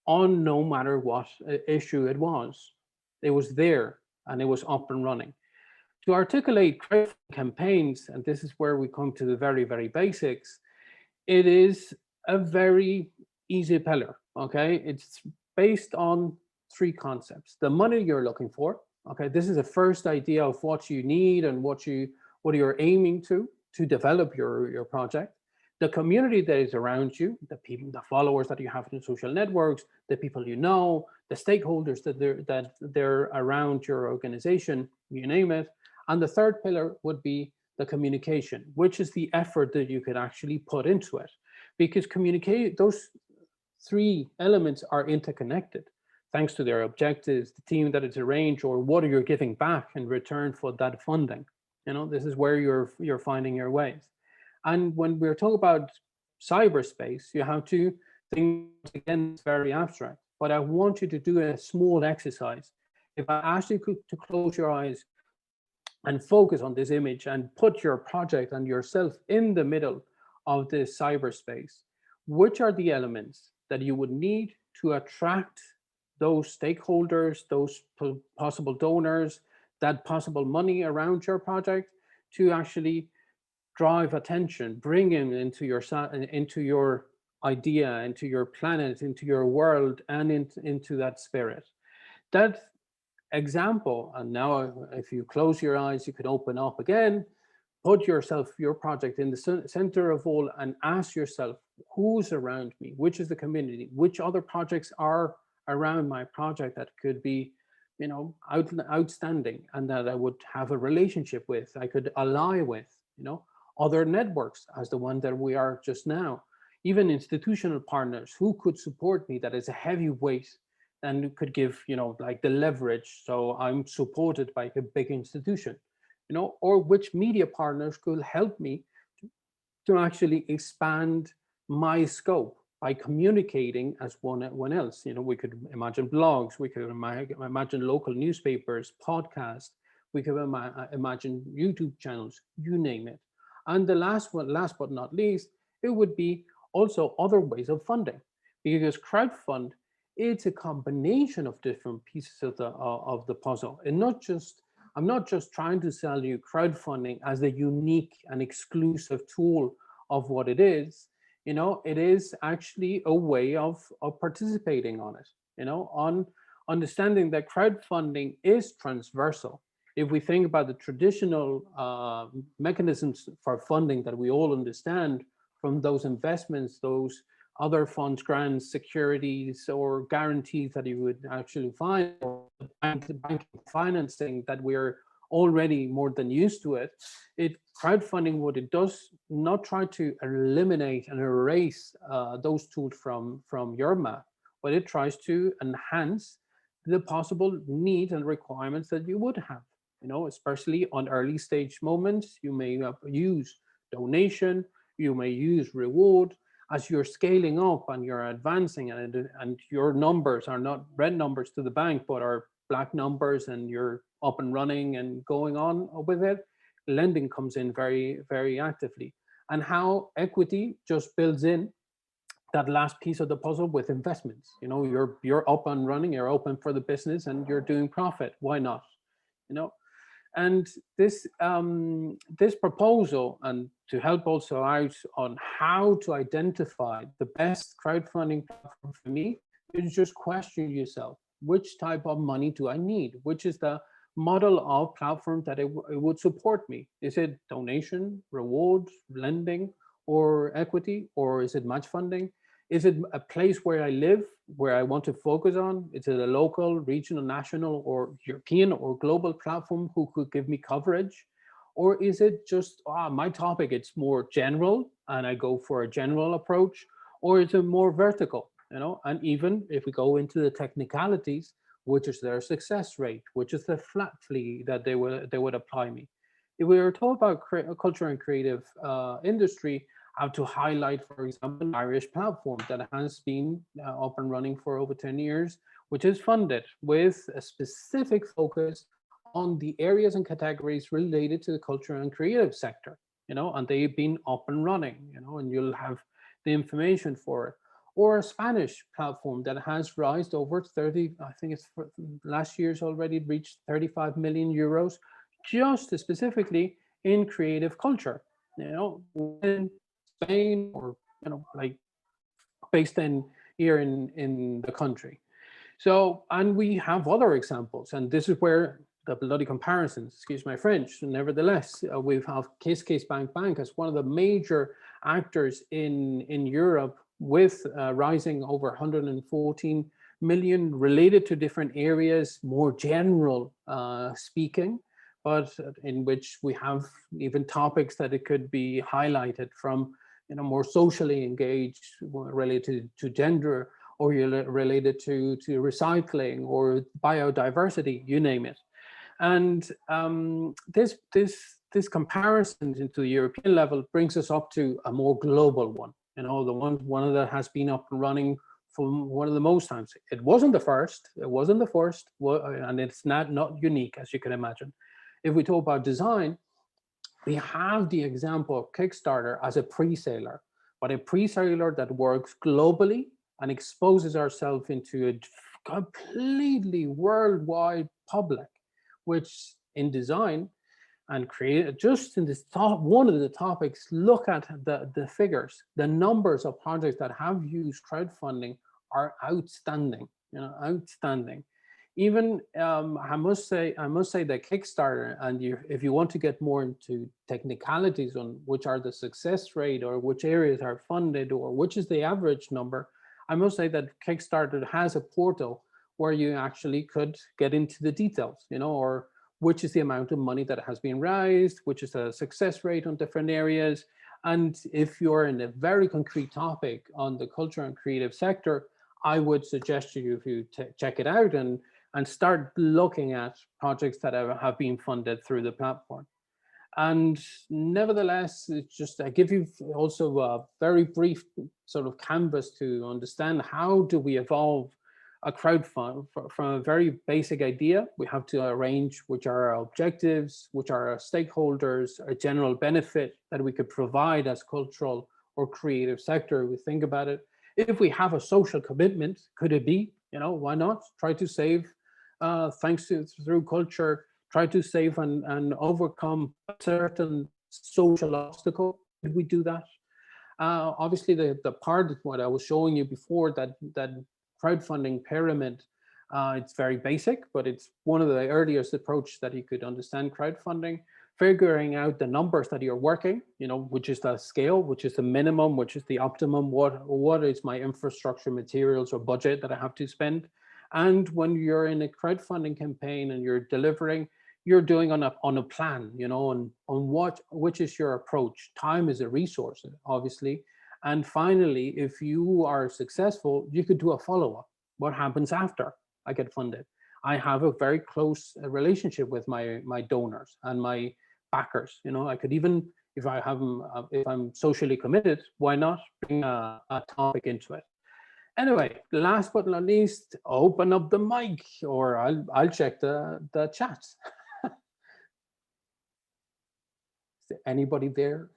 on no matter what issue it was. It was there and it was up and running. To articulate crowdfunding campaigns, and this is where we come to the very, very basics, it is a very easy pillar, okay? It's based on three concepts. The money you're looking for, okay? This is a first idea of what you need and what you're aiming to develop your project. The community that is around you, the people, the followers that you have in social networks, the people you know, the stakeholders that they're around your organization, you name it. And the third pillar would be the communication, which is the effort that you could actually put into it. Because those three elements are interconnected thanks to their objectives, the team that it's arranged, or what are you giving back in return for that funding. This is where you're finding your ways. And when we're talking about cyberspace, you have to think, again, it's very abstract, but I want you to do a small exercise. If I ask you to close your eyes and focus on this image and put your project and yourself in the middle of this cyberspace, which are the elements that you would need to attract those stakeholders, those possible donors, that possible money around your project to actually drive attention, bring him into your idea, into your planet, into your world, and into that spirit. That example, and now if you close your eyes, you can open up again, put your project in the center of all and ask yourself, who's around me? Which is the community? Which other projects are around my project that could be outstanding and that I would have a relationship with, I could ally with, other networks as the one that we are just now, even institutional partners who could support me, that is a heavy weight and could give, like the leverage. So I'm supported by a big institution, or which media partners could help me to actually expand my scope by communicating as one else. We could imagine blogs, we could imagine local newspapers, podcasts, we could imagine YouTube channels, you name it. And the last but not least, it would be also other ways of funding, because crowdfund, it's a combination of different pieces of the puzzle. And I'm not just trying to sell you crowdfunding as a unique and exclusive tool of what it is. It is actually a way of participating on it, on understanding that crowdfunding is transversal. If we think about the traditional mechanisms for funding that we all understand, from those investments, those other funds, grants, securities, or guarantees that you would actually find, or bank financing that we're already more than used to it. Crowdfunding, what it does, not try to eliminate and erase those tools from your map, but it tries to enhance the possible needs and requirements that you would have. Especially on early stage moments, you may use donation, you may use reward. As you're scaling up and you're advancing, and your numbers are not red numbers to the bank, but are black numbers, and you're up and running and going on with it, lending comes in very, very actively. And how equity just builds in that last piece of the puzzle with investments. You're up and running, you're open for the business, and you're doing profit. Why not? And this proposal, and to help also out on how to identify the best crowdfunding platform for me, is just question yourself, which type of money do I need? Which is the model of platform that it would support me? Is it donation, reward, lending, or equity, or is it match funding? Is it a place where I live, where I want to focus on? Is it a local, regional, national, or European or global platform who could give me coverage? Or is it just my topic, it's more general and I go for a general approach? Or is it more vertical? And even if we go into the technicalities, which is their success rate, which is the flat fee that they would apply me. If we were talking about culture and creative industry, how to highlight, for example, an Irish platform that has been up and running for over 10 years, which is funded with a specific focus on the areas and categories related to the culture and creative sector, and they've been up and running, and you'll have the information for it. Or a Spanish platform that has raised over 30, I think it's for last year's already reached 35 million euros, just specifically in creative culture, in Spain, or like based in here in the country. So, and we have other examples, and this is where the bloody comparisons, excuse my French, nevertheless, we have Kiss Bank Bank as one of the major actors in Europe, with rising over 114 million, related to different areas, more general speaking, but in which we have even topics that it could be highlighted from, more socially engaged, related to gender, or you're related to recycling or biodiversity, you name it. And this comparison into the European level brings us up to a more global one. One that has been up and running for one of the most times. It wasn't the first. It wasn't the first, and it's not unique, as you can imagine. If we talk about design, we have the example of Kickstarter as a pre-saler, but a pre-saler that works globally and exposes ourselves into a completely worldwide public, which in design and create, just in this top, one of the topics, look at the figures. The numbers of projects that have used crowdfunding are outstanding, outstanding. Even I must say that Kickstarter, and if you want to get more into technicalities on which are the success rate, or which areas are funded, or which is the average number, I must say that Kickstarter has a portal where you actually could get into the details, or which is the amount of money that has been raised, which is the success rate on different areas. And if you're in a very concrete topic on the culture and creative sector, I would suggest to you, if you check it out and start looking at projects that have been funded through the platform. And nevertheless, it's just, I give you also a very brief sort of canvas to understand how do we evolve a crowdfund from a very basic idea. We have to arrange which are our objectives, which are our stakeholders, a general benefit that we could provide as cultural or creative sector. We think about it. If we have a social commitment, could it be, why not try to save, thanks to through culture, try to save and overcome a certain social obstacle? Did we do that? Obviously, the part of what I was showing you before, that crowdfunding pyramid, it's very basic, but it's one of the earliest approach that you could understand crowdfunding. Figuring out the numbers that you're working, which is the scale, which is the minimum, which is the optimum, what is my infrastructure, materials, or budget that I have to spend. And when you're in a crowdfunding campaign and you're delivering, you're doing on a plan, on which is your approach. Time is a resource, obviously. And finally, if you are successful, you could do a follow-up. What happens after I get funded? I have a very close relationship with my donors and my backers. I could even, if I'm socially committed, why not bring a topic into it? Anyway, last but not least, open up the mic, or I'll check the chat. Is there anybody there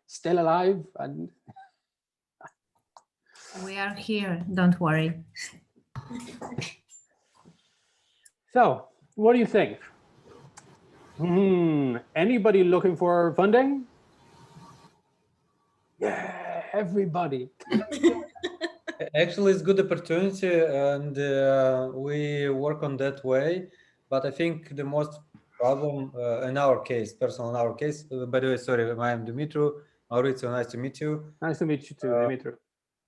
still alive? And we are here, don't worry. So, what do you think? Anybody looking for funding? Yeah, everybody. Actually, it's good opportunity, and we work on that way. But I think the most problem in our case, personal in our case, by the way, sorry, I am Dumitru. Mauricio, nice to meet you. Nice to meet you too, Dimitri.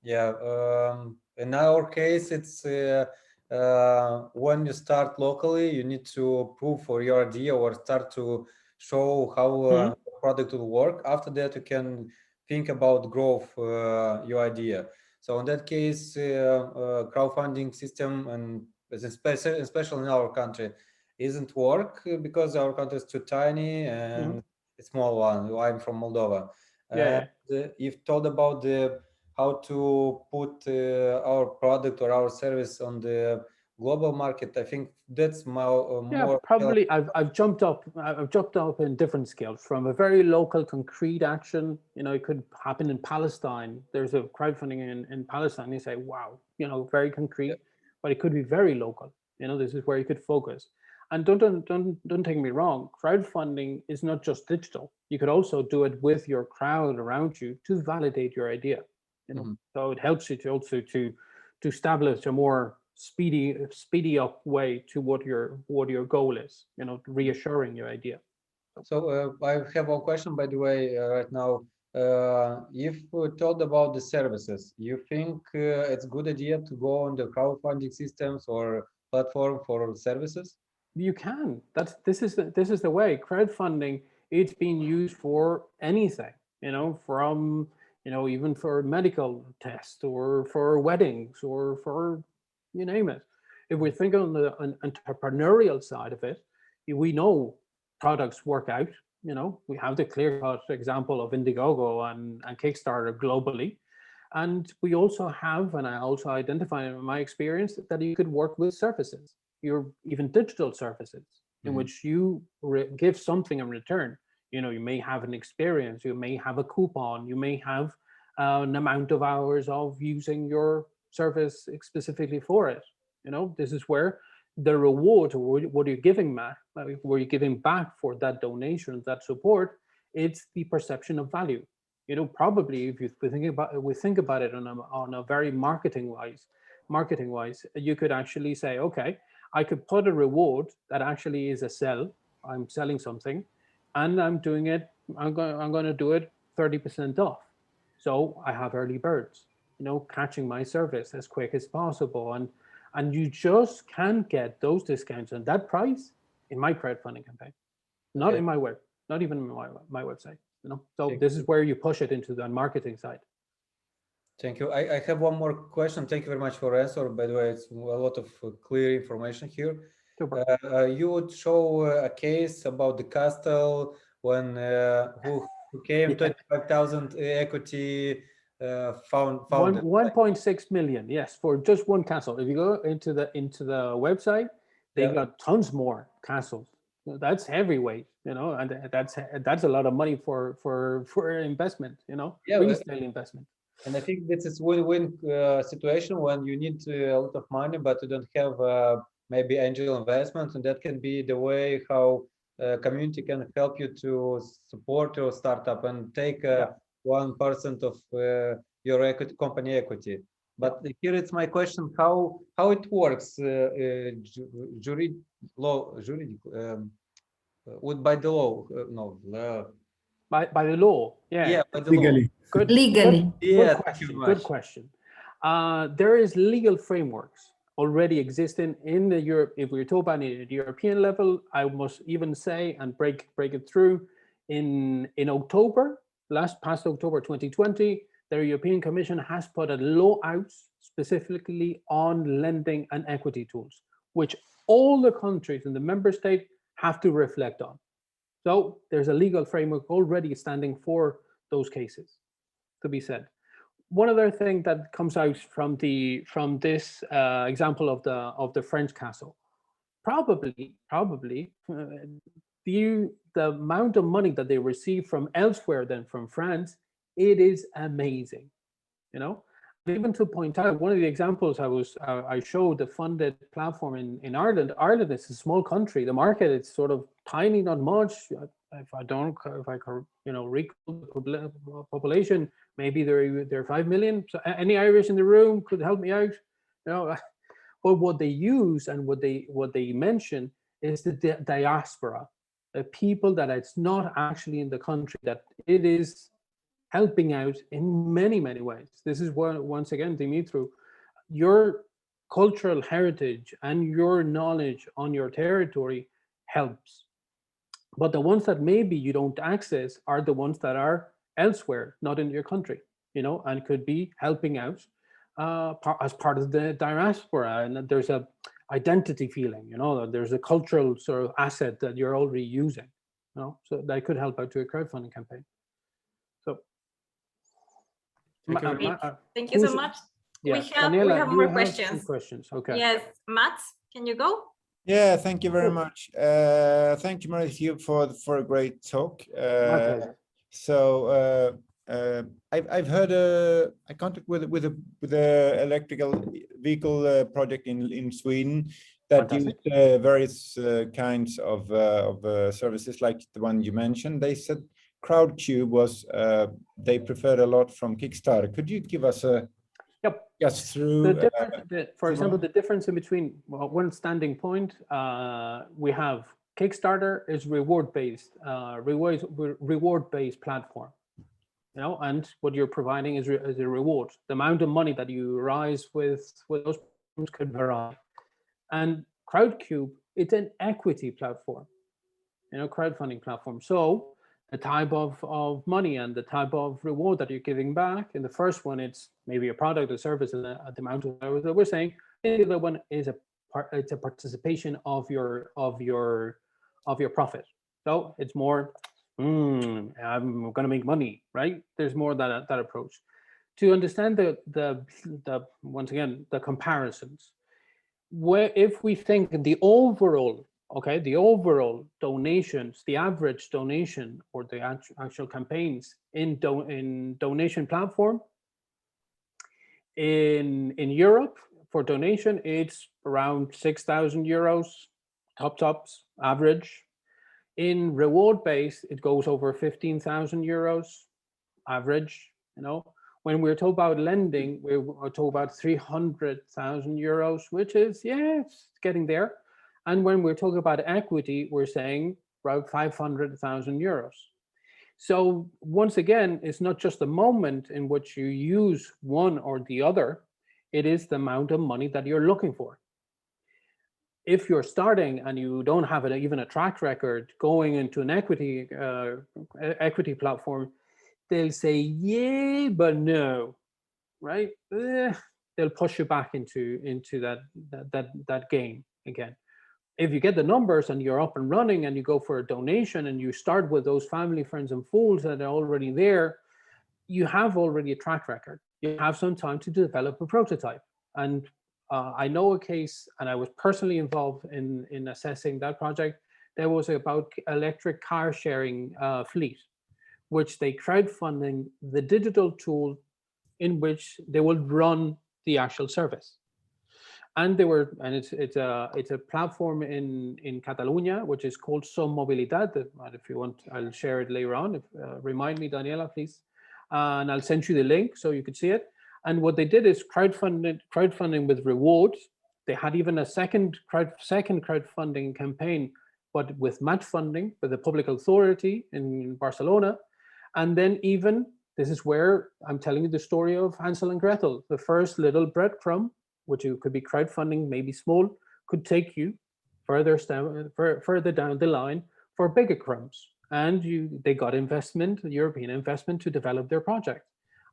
Yeah, in our case, it's when you start locally, you need to prove for your idea or start to show how product will work. After that, you can think about growth your idea. So in that case, crowdfunding system, and especially in our country, isn't work because our country is too tiny and a small one. I'm from Moldova. Yeah. You've told about how to put our product or our service on the global market. I think that's more. Yeah, probably. I've jumped up in different scales, from a very local, concrete action. It could happen in Palestine. There's a crowdfunding in Palestine. You say, wow, very concrete, but it could be very local. This is where you could focus. And don't take me wrong, crowdfunding is not just digital. You could also do it with your crowd around you to validate your idea. You know, so it helps you to also to establish a more speedy up way to what your goal is. You know, reassuring your idea. So I have one question, by the way, right now. If we talked about the services, you think it's good idea to go on the crowdfunding systems or platform for services? You can. This is the way. Crowdfunding, it's being used for anything, you know, from, you know, even for medical tests or for weddings or for, you name it. If we think on the entrepreneurial side of it, we know products work out. You know, we have the clear-cut example of Indiegogo and Kickstarter globally. And we also have, and I also identify in my experience, that you could work with services, your even digital services, in which you give something in return. You know, you may have an experience, you may have a coupon, you may have an amount of hours of using your service specifically for it. You know, this is where the reward, or what you're giving back, where you're giving back for that donation, that support, it's the perception of value. You know, probably if you think about it on a very marketing wise, you could actually say, okay, I could put a reward that actually is a sell. I'm selling something, and I'm doing it. I'm going to do it 30% off. So I have early birds. You know, catching my service as quick as possible, and you just can't get those discounts and that price in my crowdfunding campaign, not in my web, not even in my website. You know, so this is where you push it into the marketing side. Thank you. I have one more question. Thank you very much for answer. By the way, it's a lot of clear information here. You would show a case about the castle when who came 25,000 equity found 1.6 million, yes, for just one castle. If you go into the website, they got tons more castles. That's heavyweight, you know, and that's a lot of money for investment, you know, resale investment. And I think this is win-win situation when you need a lot of money, but you don't have maybe angel investment, and that can be the way how community can help you to support your startup and take 1% of your equity, company equity. But here it's my question: how it works? Juridic by the law? By the law, by the legally. law. Legally. Good question. There is legal frameworks already existing in the Europe. If we're talking about the European level, I must even say and break it through in October, past October 2020, the European Commission has put a law out specifically on lending and equity tools, which all the countries in the member state have to reflect on. So there's a legal framework already standing for those cases to be said. One other thing that comes out from this example of the French castle, probably the amount of money that they receive from elsewhere than from France, it is amazing, you know. Even to point out, one of the examples I showed the funded platform in Ireland. Ireland is a small country. The market is sort of tiny, not much. If I you know, recall the population, maybe there are 5 million. So any Irish in the room could help me out, you know. But what they use and what they mention is the diaspora, the people that it's not actually in the country, that it is helping out in many ways. This is where, once again, Dimitru, your cultural heritage and your knowledge on your territory helps. But the ones that maybe you don't access are the ones that are elsewhere, not in your country, you know, and could be helping out as part of the diaspora. And there's a identity feeling, you know, there's a cultural sort of asset that you're already using, you know, so that could help out to a crowdfunding campaign. So thank you so much. We have more questions. Okay. Yes, Matt, can you go? Yeah, thank you very much. Thank you, Mauricio, for a great talk. So I've heard I contact with a electrical vehicle project in Sweden that Fantastic. used various kinds of services like the one you mentioned. They said Crowdcube was they preferred a lot from Kickstarter. Could you give us a just through The difference, for through- example, the difference in between, well, one standing point, we have Kickstarter is reward-based, reward-based platform, you know, and what you're providing is a reward. The amount of money that you rise with those platforms could vary. And Crowdcube, it's an equity platform, you know, crowdfunding platform. So the type of money and the type of reward that you're giving back. In the first one, it's maybe a product or service and the amount of hours that we're saying. The other one is it's a participation of your profit. So it's more, I'm going to make money, right? There's more that approach. To understand the once again the comparisons, where if we think the overall. Okay, the overall donations, the average donation or the actual campaigns in donation platform in Europe for donation, it's around 6,000 euros, tops average. In reward based, it goes over 15,000 euros average. You know, when we're talking about lending, we're talking about 300,000 euros, which is it's getting there. And when we're talking about equity, we're saying around 500,000 euros. So once again, it's not just the moment in which you use one or the other, it is the amount of money that you're looking for. If you're starting and you don't have even a track record going into an equity platform, they'll say, yeah, but no, right? They'll push you back into that game again. If you get the numbers and you're up and running and you go for a donation and you start with those family, friends, and fools that are already there, you have already a track record. You have some time to develop a prototype. And I know a case, and I was personally involved in assessing that project. There was about electric car sharing fleet, which they crowdfunding the digital tool in which they will run the actual service. And it's a platform in Catalonia, which is called Som Mobilidad. And if you want, I'll share it later on. Remind me, Daniela, please. And I'll send you the link so you could see it. And what they did is crowdfunding with rewards. They had even a second crowdfunding campaign, but with match funding with the public authority in Barcelona. And then even, this is where I'm telling you the story of Hansel and Gretel, the first little breadcrumb, which you could be crowdfunding, maybe small, could take you further down the line for bigger crumbs. And they got investment, European investment, to develop their project.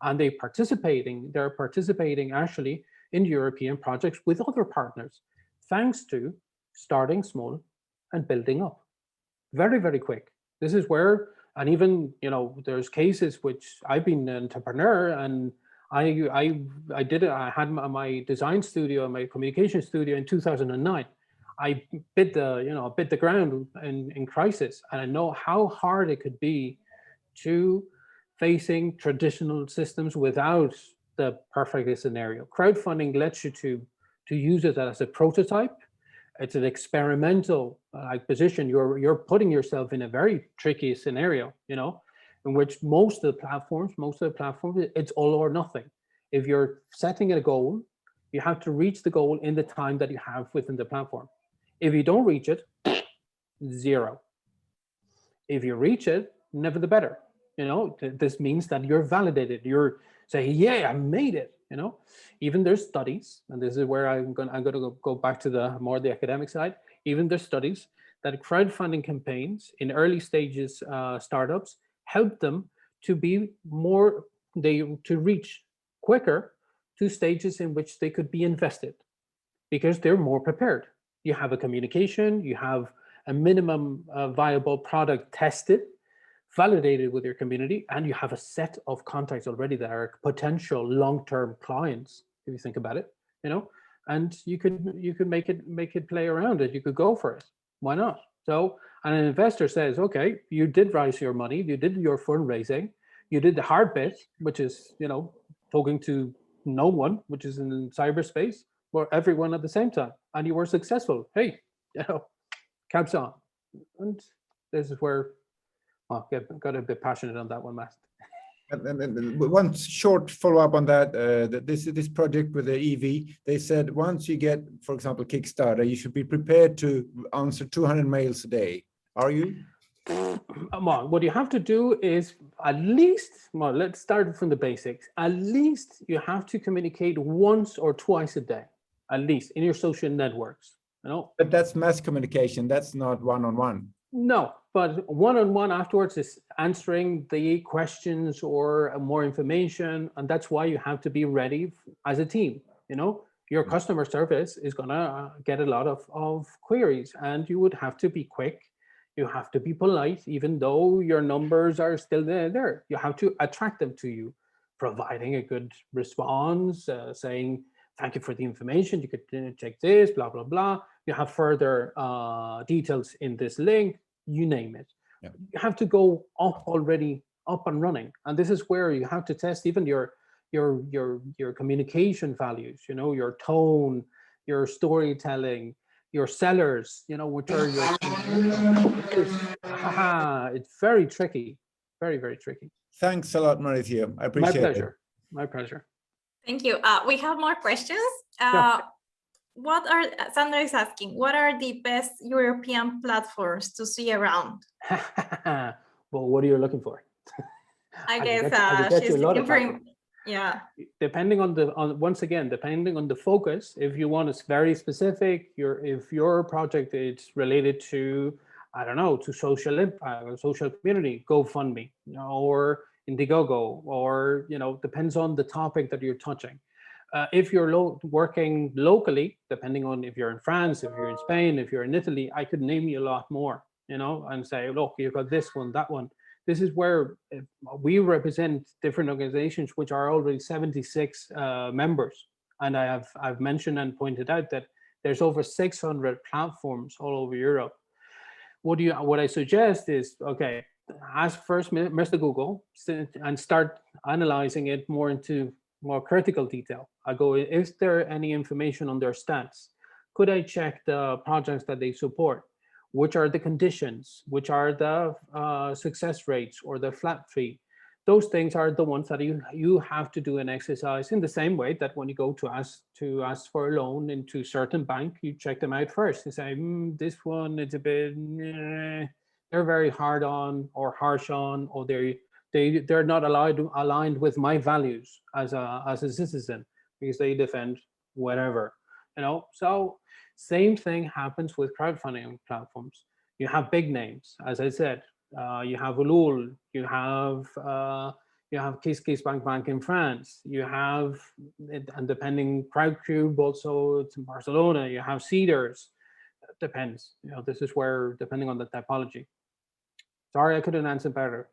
And they're participating actually in European projects with other partners, thanks to starting small and building up. Very, very quick. This is where, and even, there's cases which I've been an entrepreneur and I had my design studio, my communication studio in 2009. I bid the ground in crisis, and I know how hard it could be to facing traditional systems without the perfect scenario. Crowdfunding lets you to use it as a prototype. It's an experimental position. You're putting yourself in a very tricky scenario, in which most of the platforms, it's all or nothing. If you're setting a goal, you have to reach the goal in the time that you have within the platform. If you don't reach it, zero. If you reach it, never the better. This means that you're validated. You're saying, yeah, I made it. Even there's studies, and this is where I'm going to go back to the academic side. Even there's studies that crowdfunding campaigns in early stages startups help them to be to reach quicker to stages in which they could be invested because they're more prepared. You have a communication, you have a minimum viable product tested, validated with your community, and you have a set of contacts already that are potential long-term clients, if you think about it, and you could make it play around it. You could go for it. Why not? So, and an investor says, okay, you did raise your money, you did your fundraising, you did the hard bit, which is, talking to no one, which is in cyberspace, for everyone at the same time, and you were successful. Hey, caps on. And this is where got a bit passionate on that one, Matt. And one short follow-up on that, this project with the EV, they said once you get, for example, Kickstarter, you should be prepared to answer 200 mails a day. Are you? What you have to do is at least, let's start from the basics. At least you have to communicate once or twice a day, at least in your social networks. But that's mass communication. That's not one-on-one. No, but one-on-one afterwards is answering the questions or more information, and that's why you have to be ready as a team. Your customer service is gonna get a lot of queries, and you would have to be quick. You have to be polite, even though your numbers are still there. You have to attract them to you, providing a good response, saying, thank you for the information. You could check this, blah, blah, blah. You have further details in this link, you name it. Yeah. You have to go up and running. And this is where you have to test even your communication values, your tone, your storytelling, your sellers, which are your, it's very tricky, very, very tricky. Thanks a lot, Mauricio. I appreciate it. My pleasure. My pleasure. Thank you. We have more questions. Yeah. Sandra is asking, what are the best European platforms to see around? Well, what are you looking for? I guess she's looking for, yeah. Depending on depending on the focus, if you want it's very specific, if your project is related to, I don't know, to social impact or social community, GoFundMe, or Indiegogo, or depends on the topic that you're touching. If you're working locally, depending on if you're in France, if you're in Spain, if you're in Italy, I could name you a lot more, and say, look, you've got this one, that one. This is where we represent different organizations, which are already 76 members. And I've mentioned and pointed out that there's over 600 platforms all over Europe. What I suggest is, okay, ask first Mr. Google and start analyzing it more into more critical detail. I go, is there any information on their stats? Could I check the projects that they support? Which are the conditions? Which are the success rates or the flat fee? Those things are the ones that you have to do an exercise in the same way that when you go to ask for a loan into a certain bank, you check them out first. You say, this one is a bit, they're very hard on or harsh on, or they're not aligned with my values as a citizen, because they defend whatever, So same thing happens with crowdfunding platforms. You have big names, as I said. You have Ulul. You have Kiss Bank in France. You have, and depending, Crowdcube also, it's in Barcelona. You have Cedars. It depends. This is where, depending on the typology. Sorry, I couldn't answer better.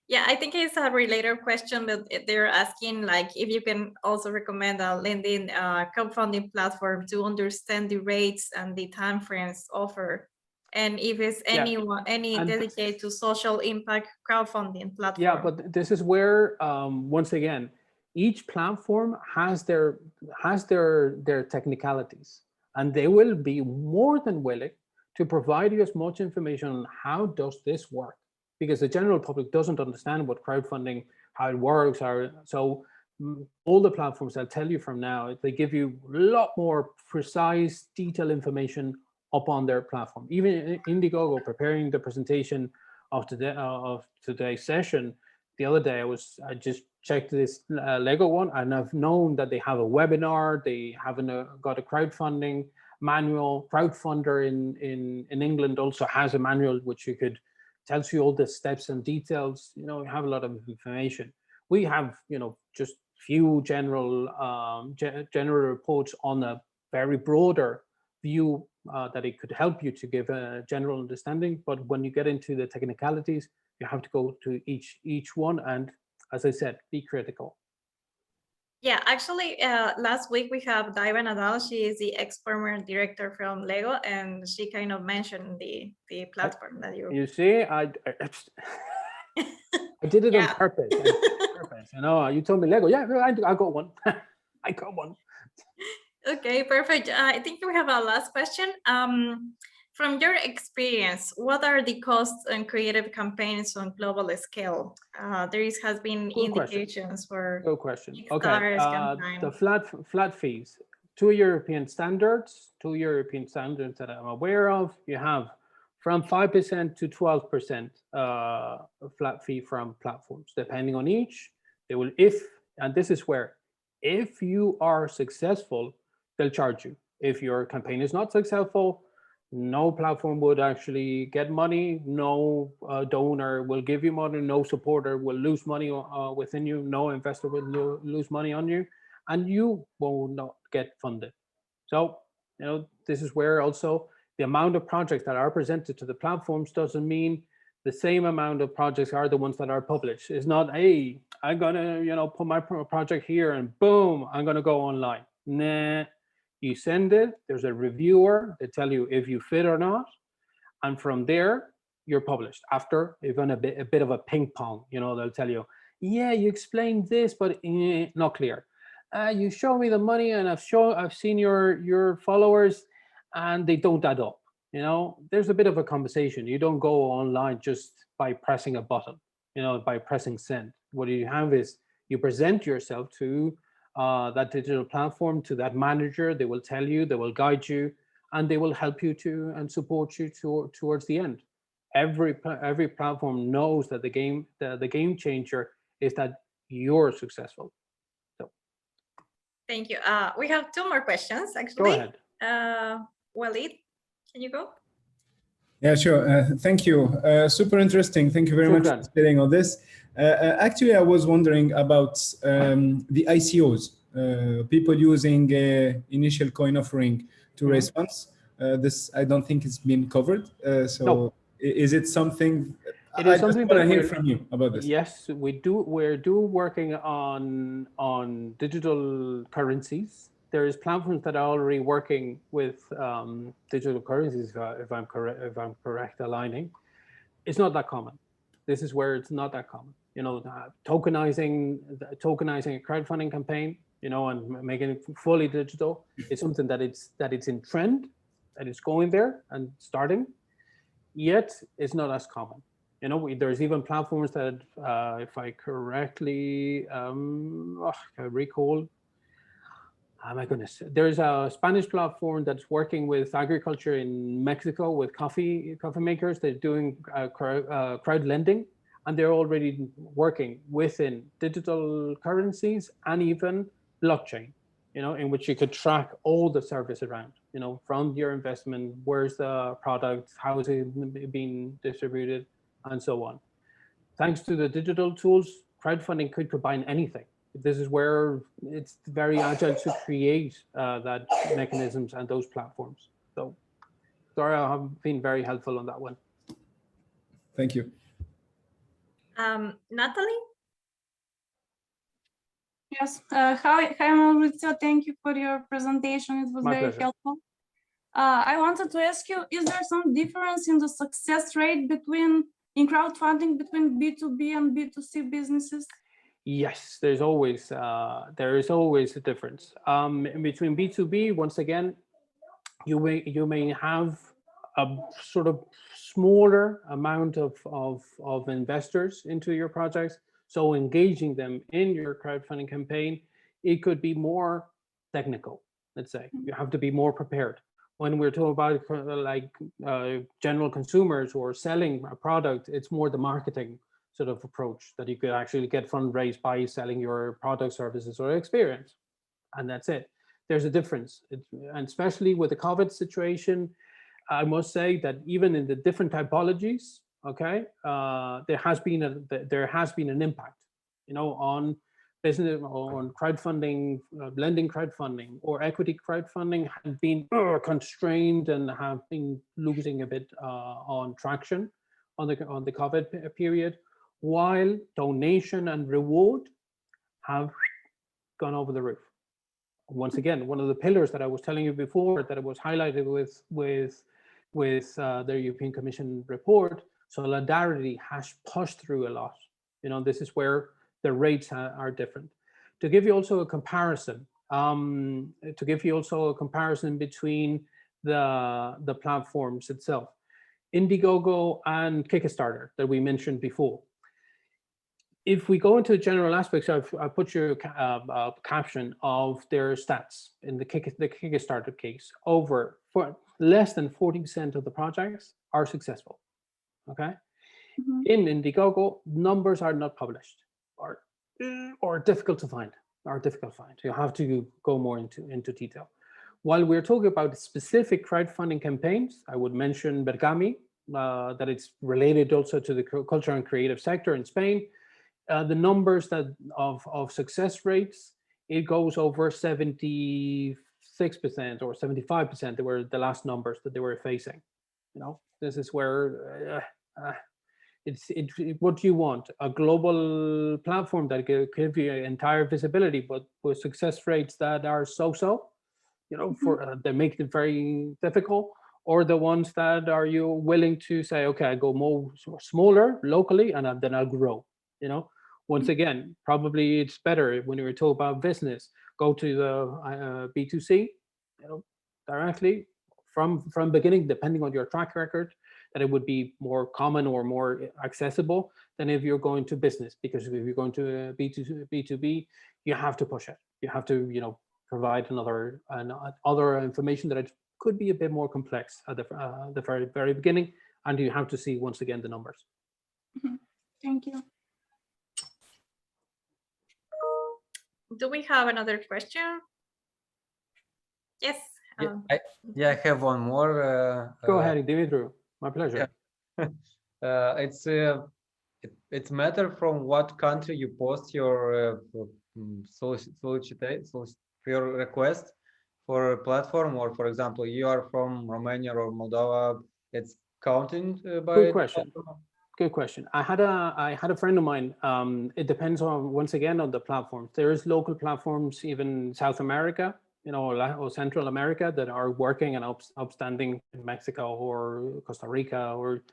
Yeah, I think it's a related question that they're asking, like if you can also recommend a lending crowdfunding platform to understand the rates and the timeframes offered, and if it's any dedicated to social impact crowdfunding platform. Yeah, but this is where once again, each platform has their technicalities, and they will be more than willing to provide you as much information on how does this work. Because the general public doesn't understand what crowdfunding, how it works. So all the platforms, I'll tell you from now, they give you a lot more precise, detailed information up on their platform. Even Indiegogo, preparing the presentation of today's session, the other day I just checked this Lego one, and I've known that they have a webinar. They haven't got a crowdfunding manual. Crowdfunder in England also has a manual which you could. Tells you all the steps and details. You have a lot of information. We have, just few general reports on a very broader view that it could help you to give a general understanding. But when you get into the technicalities, you have to go to each one. And as I said, be critical. Yeah, actually, last week we have Daiva Nadal. She is the ex-former director from Lego, and she kind of mentioned the platform that you. You see, I did it on purpose. You told me Lego. Yeah, I got one. I got one. Okay, perfect. I think we have a last question. From your experience, what are the costs on creative campaigns on global scale? Has been Good question. indications for Good question. Okay, Kickstarter's the campaign. flat fees, two European standards that I'm aware of. You have from 5% to 12% flat fee from platforms, depending on each. They will, and this is where, if you are successful, they'll charge you. If your campaign is not successful, no platform would actually get money. No donor will give you money. No supporter will lose money within you. No investor will lose money on you, and you will not get funded. So, this is where also the amount of projects that are presented to the platforms doesn't mean the same amount of projects are the ones that are published. It's not, hey, I'm gonna, put my project here and boom, I'm gonna go online. Nah, you send it, there's a reviewer, they tell you if you fit or not, and from there, you're published. After, even a bit of a ping pong, they'll tell you, yeah, you explained this, but not clear. You show me the money, and I've seen your followers, and they don't add up. There's a bit of a conversation. You don't go online just by pressing a button, by pressing send. What you have is you present yourself to that digital platform, to that manager. They will tell you, they will guide you, and they will help you to and support you towards the end. Every platform knows that the game changer is that you're successful. So Thank you. We have two more questions, actually. Go ahead. Walid, can you go? Yeah, sure. Thank you. Super interesting. Thank you very much for sharing all this. Actually, I was wondering about the ICOs, people using initial coin offering to raise funds. This, I don't think it's been covered. So is it something? It is something that I hear from you about this. Yes, we do. We're working on digital currencies. There is platforms that are already working with digital currencies. If I'm correct, aligning. It's not that common. This is where it's not that common. Tokenizing a crowdfunding campaign, and making it fully digital. It's something that it's in trend, that it's going there and starting. Yet it's not as common. There's even platforms that, if I correctly recall, my goodness, there's a Spanish platform that's working with agriculture in Mexico with coffee makers. They're doing crowd lending, and they're already working within digital currencies and even blockchain, in which you could track all the service around, from your investment, where's the product, how is it being distributed, and so on. Thanks to the digital tools, crowdfunding could combine anything. This is where it's very agile to create that mechanisms and those platforms. So, sorry, I have been very helpful on that one. Thank you. Natalie? Yes. Hi, Mauricio. Thank you for your presentation. It was very helpful. I wanted to ask you, is there some difference in the success rate in crowdfunding between B2B and B2C businesses? Yes, there is always a difference. In between B2B, once again, you may have a sort of smaller amount of investors into your projects. So engaging them in your crowdfunding campaign, it could be more technical. Let's say you have to be more prepared. When we're talking about general consumers or selling a product, it's more the marketing sort of approach that you could actually get fundraised by selling your product, services, or experience, and that's it. There's a difference, and especially with the COVID situation, I must say that even in the different typologies, okay, there has been an impact, on business, on crowdfunding, lending crowdfunding, or equity crowdfunding have been constrained and have been losing a bit on traction on the COVID period, while donation and reward have gone over the roof. Once again, one of the pillars that I was telling you before that it was highlighted with the European Commission report, solidarity has pushed through a lot. This is where the rates are different. To give you also a comparison, To give you also a comparison between the platforms itself, Indiegogo and Kickstarter that we mentioned before. If we go into general aspects, I've put you a caption of their stats in the Kickstarter case. For less than 40% of the projects are successful. Okay. Mhm. In Indiegogo, numbers are not published, or difficult to find. You have to go more into detail. While we're talking about specific crowdfunding campaigns, I would mention Bergami, that it's related also to the culture and creative sector in Spain. The numbers of success rates, it goes over 76% or 75%. They were the last numbers that they were facing. This is where it's what you want, a global platform that can give you entire visibility, but with success rates that are so. For they make it very difficult, or the ones that are you willing to say, okay, I go more smaller locally, and then I'll grow. Once again, probably it's better when you talk about business, go to the B2C, directly from beginning, depending on your track record, that it would be more common or more accessible than if you're going to business. Because if you're going to B2B, you have to push it. You have to, provide other information that it could be a bit more complex at the very, very beginning, and you have to see once again the numbers. Thank you. Do we have another question? Yes. I have one more. Go ahead, Dimitri. My pleasure. Yeah. It's matter from what country you post your your request for a platform, or for example, you are from Romania or Moldova. It's counting by. Good question. Good question. I had a friend of mine. It depends on, once again, on the platforms. There is local platforms, even South America, or Central America, that are working and upstanding in Mexico or Costa Rica or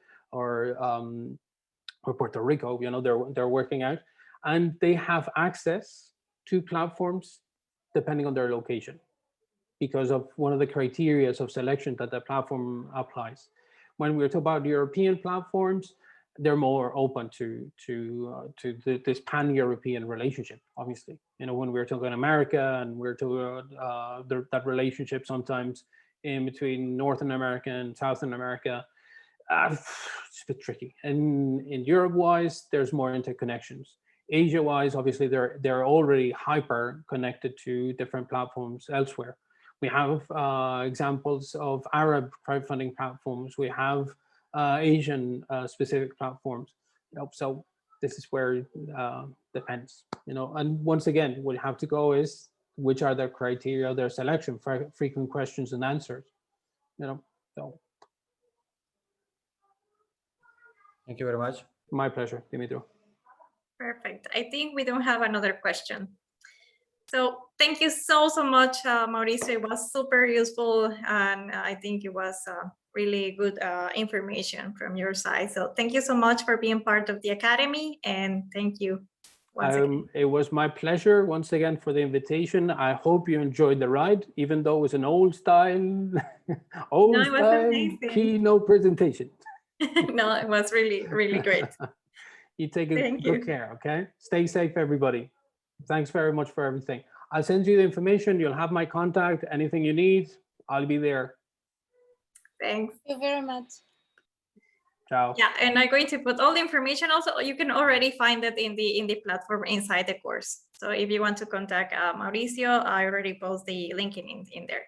Puerto Rico. They're working out, and they have access to platforms depending on their location, because of one of the criteria of selection that the platform applies. When we're talking about European platforms, they're more open to this pan-European relationship. Obviously, when we're talking America, and we're talking that relationship sometimes in between Northern America and Southern America, it's a bit tricky. And in Europe-wise, there's more interconnections. Asia-wise, obviously, they're already hyper connected to different platforms elsewhere. We have examples of Arab crowdfunding platforms. We have Asian specific platforms. So this is where it depends. And once again, what you have to go is, which are their criteria, their selection, frequent questions and answers. So. Thank you very much. My pleasure, Dimitri. Perfect. I think we don't have another question. So thank you so much, Mauricio. It was super useful, and I think it was really good information from your side. So thank you so much for being part of the Academy, and thank you once again. It was my pleasure once again for the invitation. I hope you enjoyed the ride, even though it was an old style keynote presentation. No, it was really, really great. You take good care, okay? Stay safe, everybody. Thanks very much for everything. I'll send you the information. You'll have my contact. Anything you need, I'll be there. Thanks. Thank you very much. Ciao. Yeah, and I'm going to put all the information. Also, you can already find it in the platform inside the course. So if you want to contact Mauricio, I already post the link in there.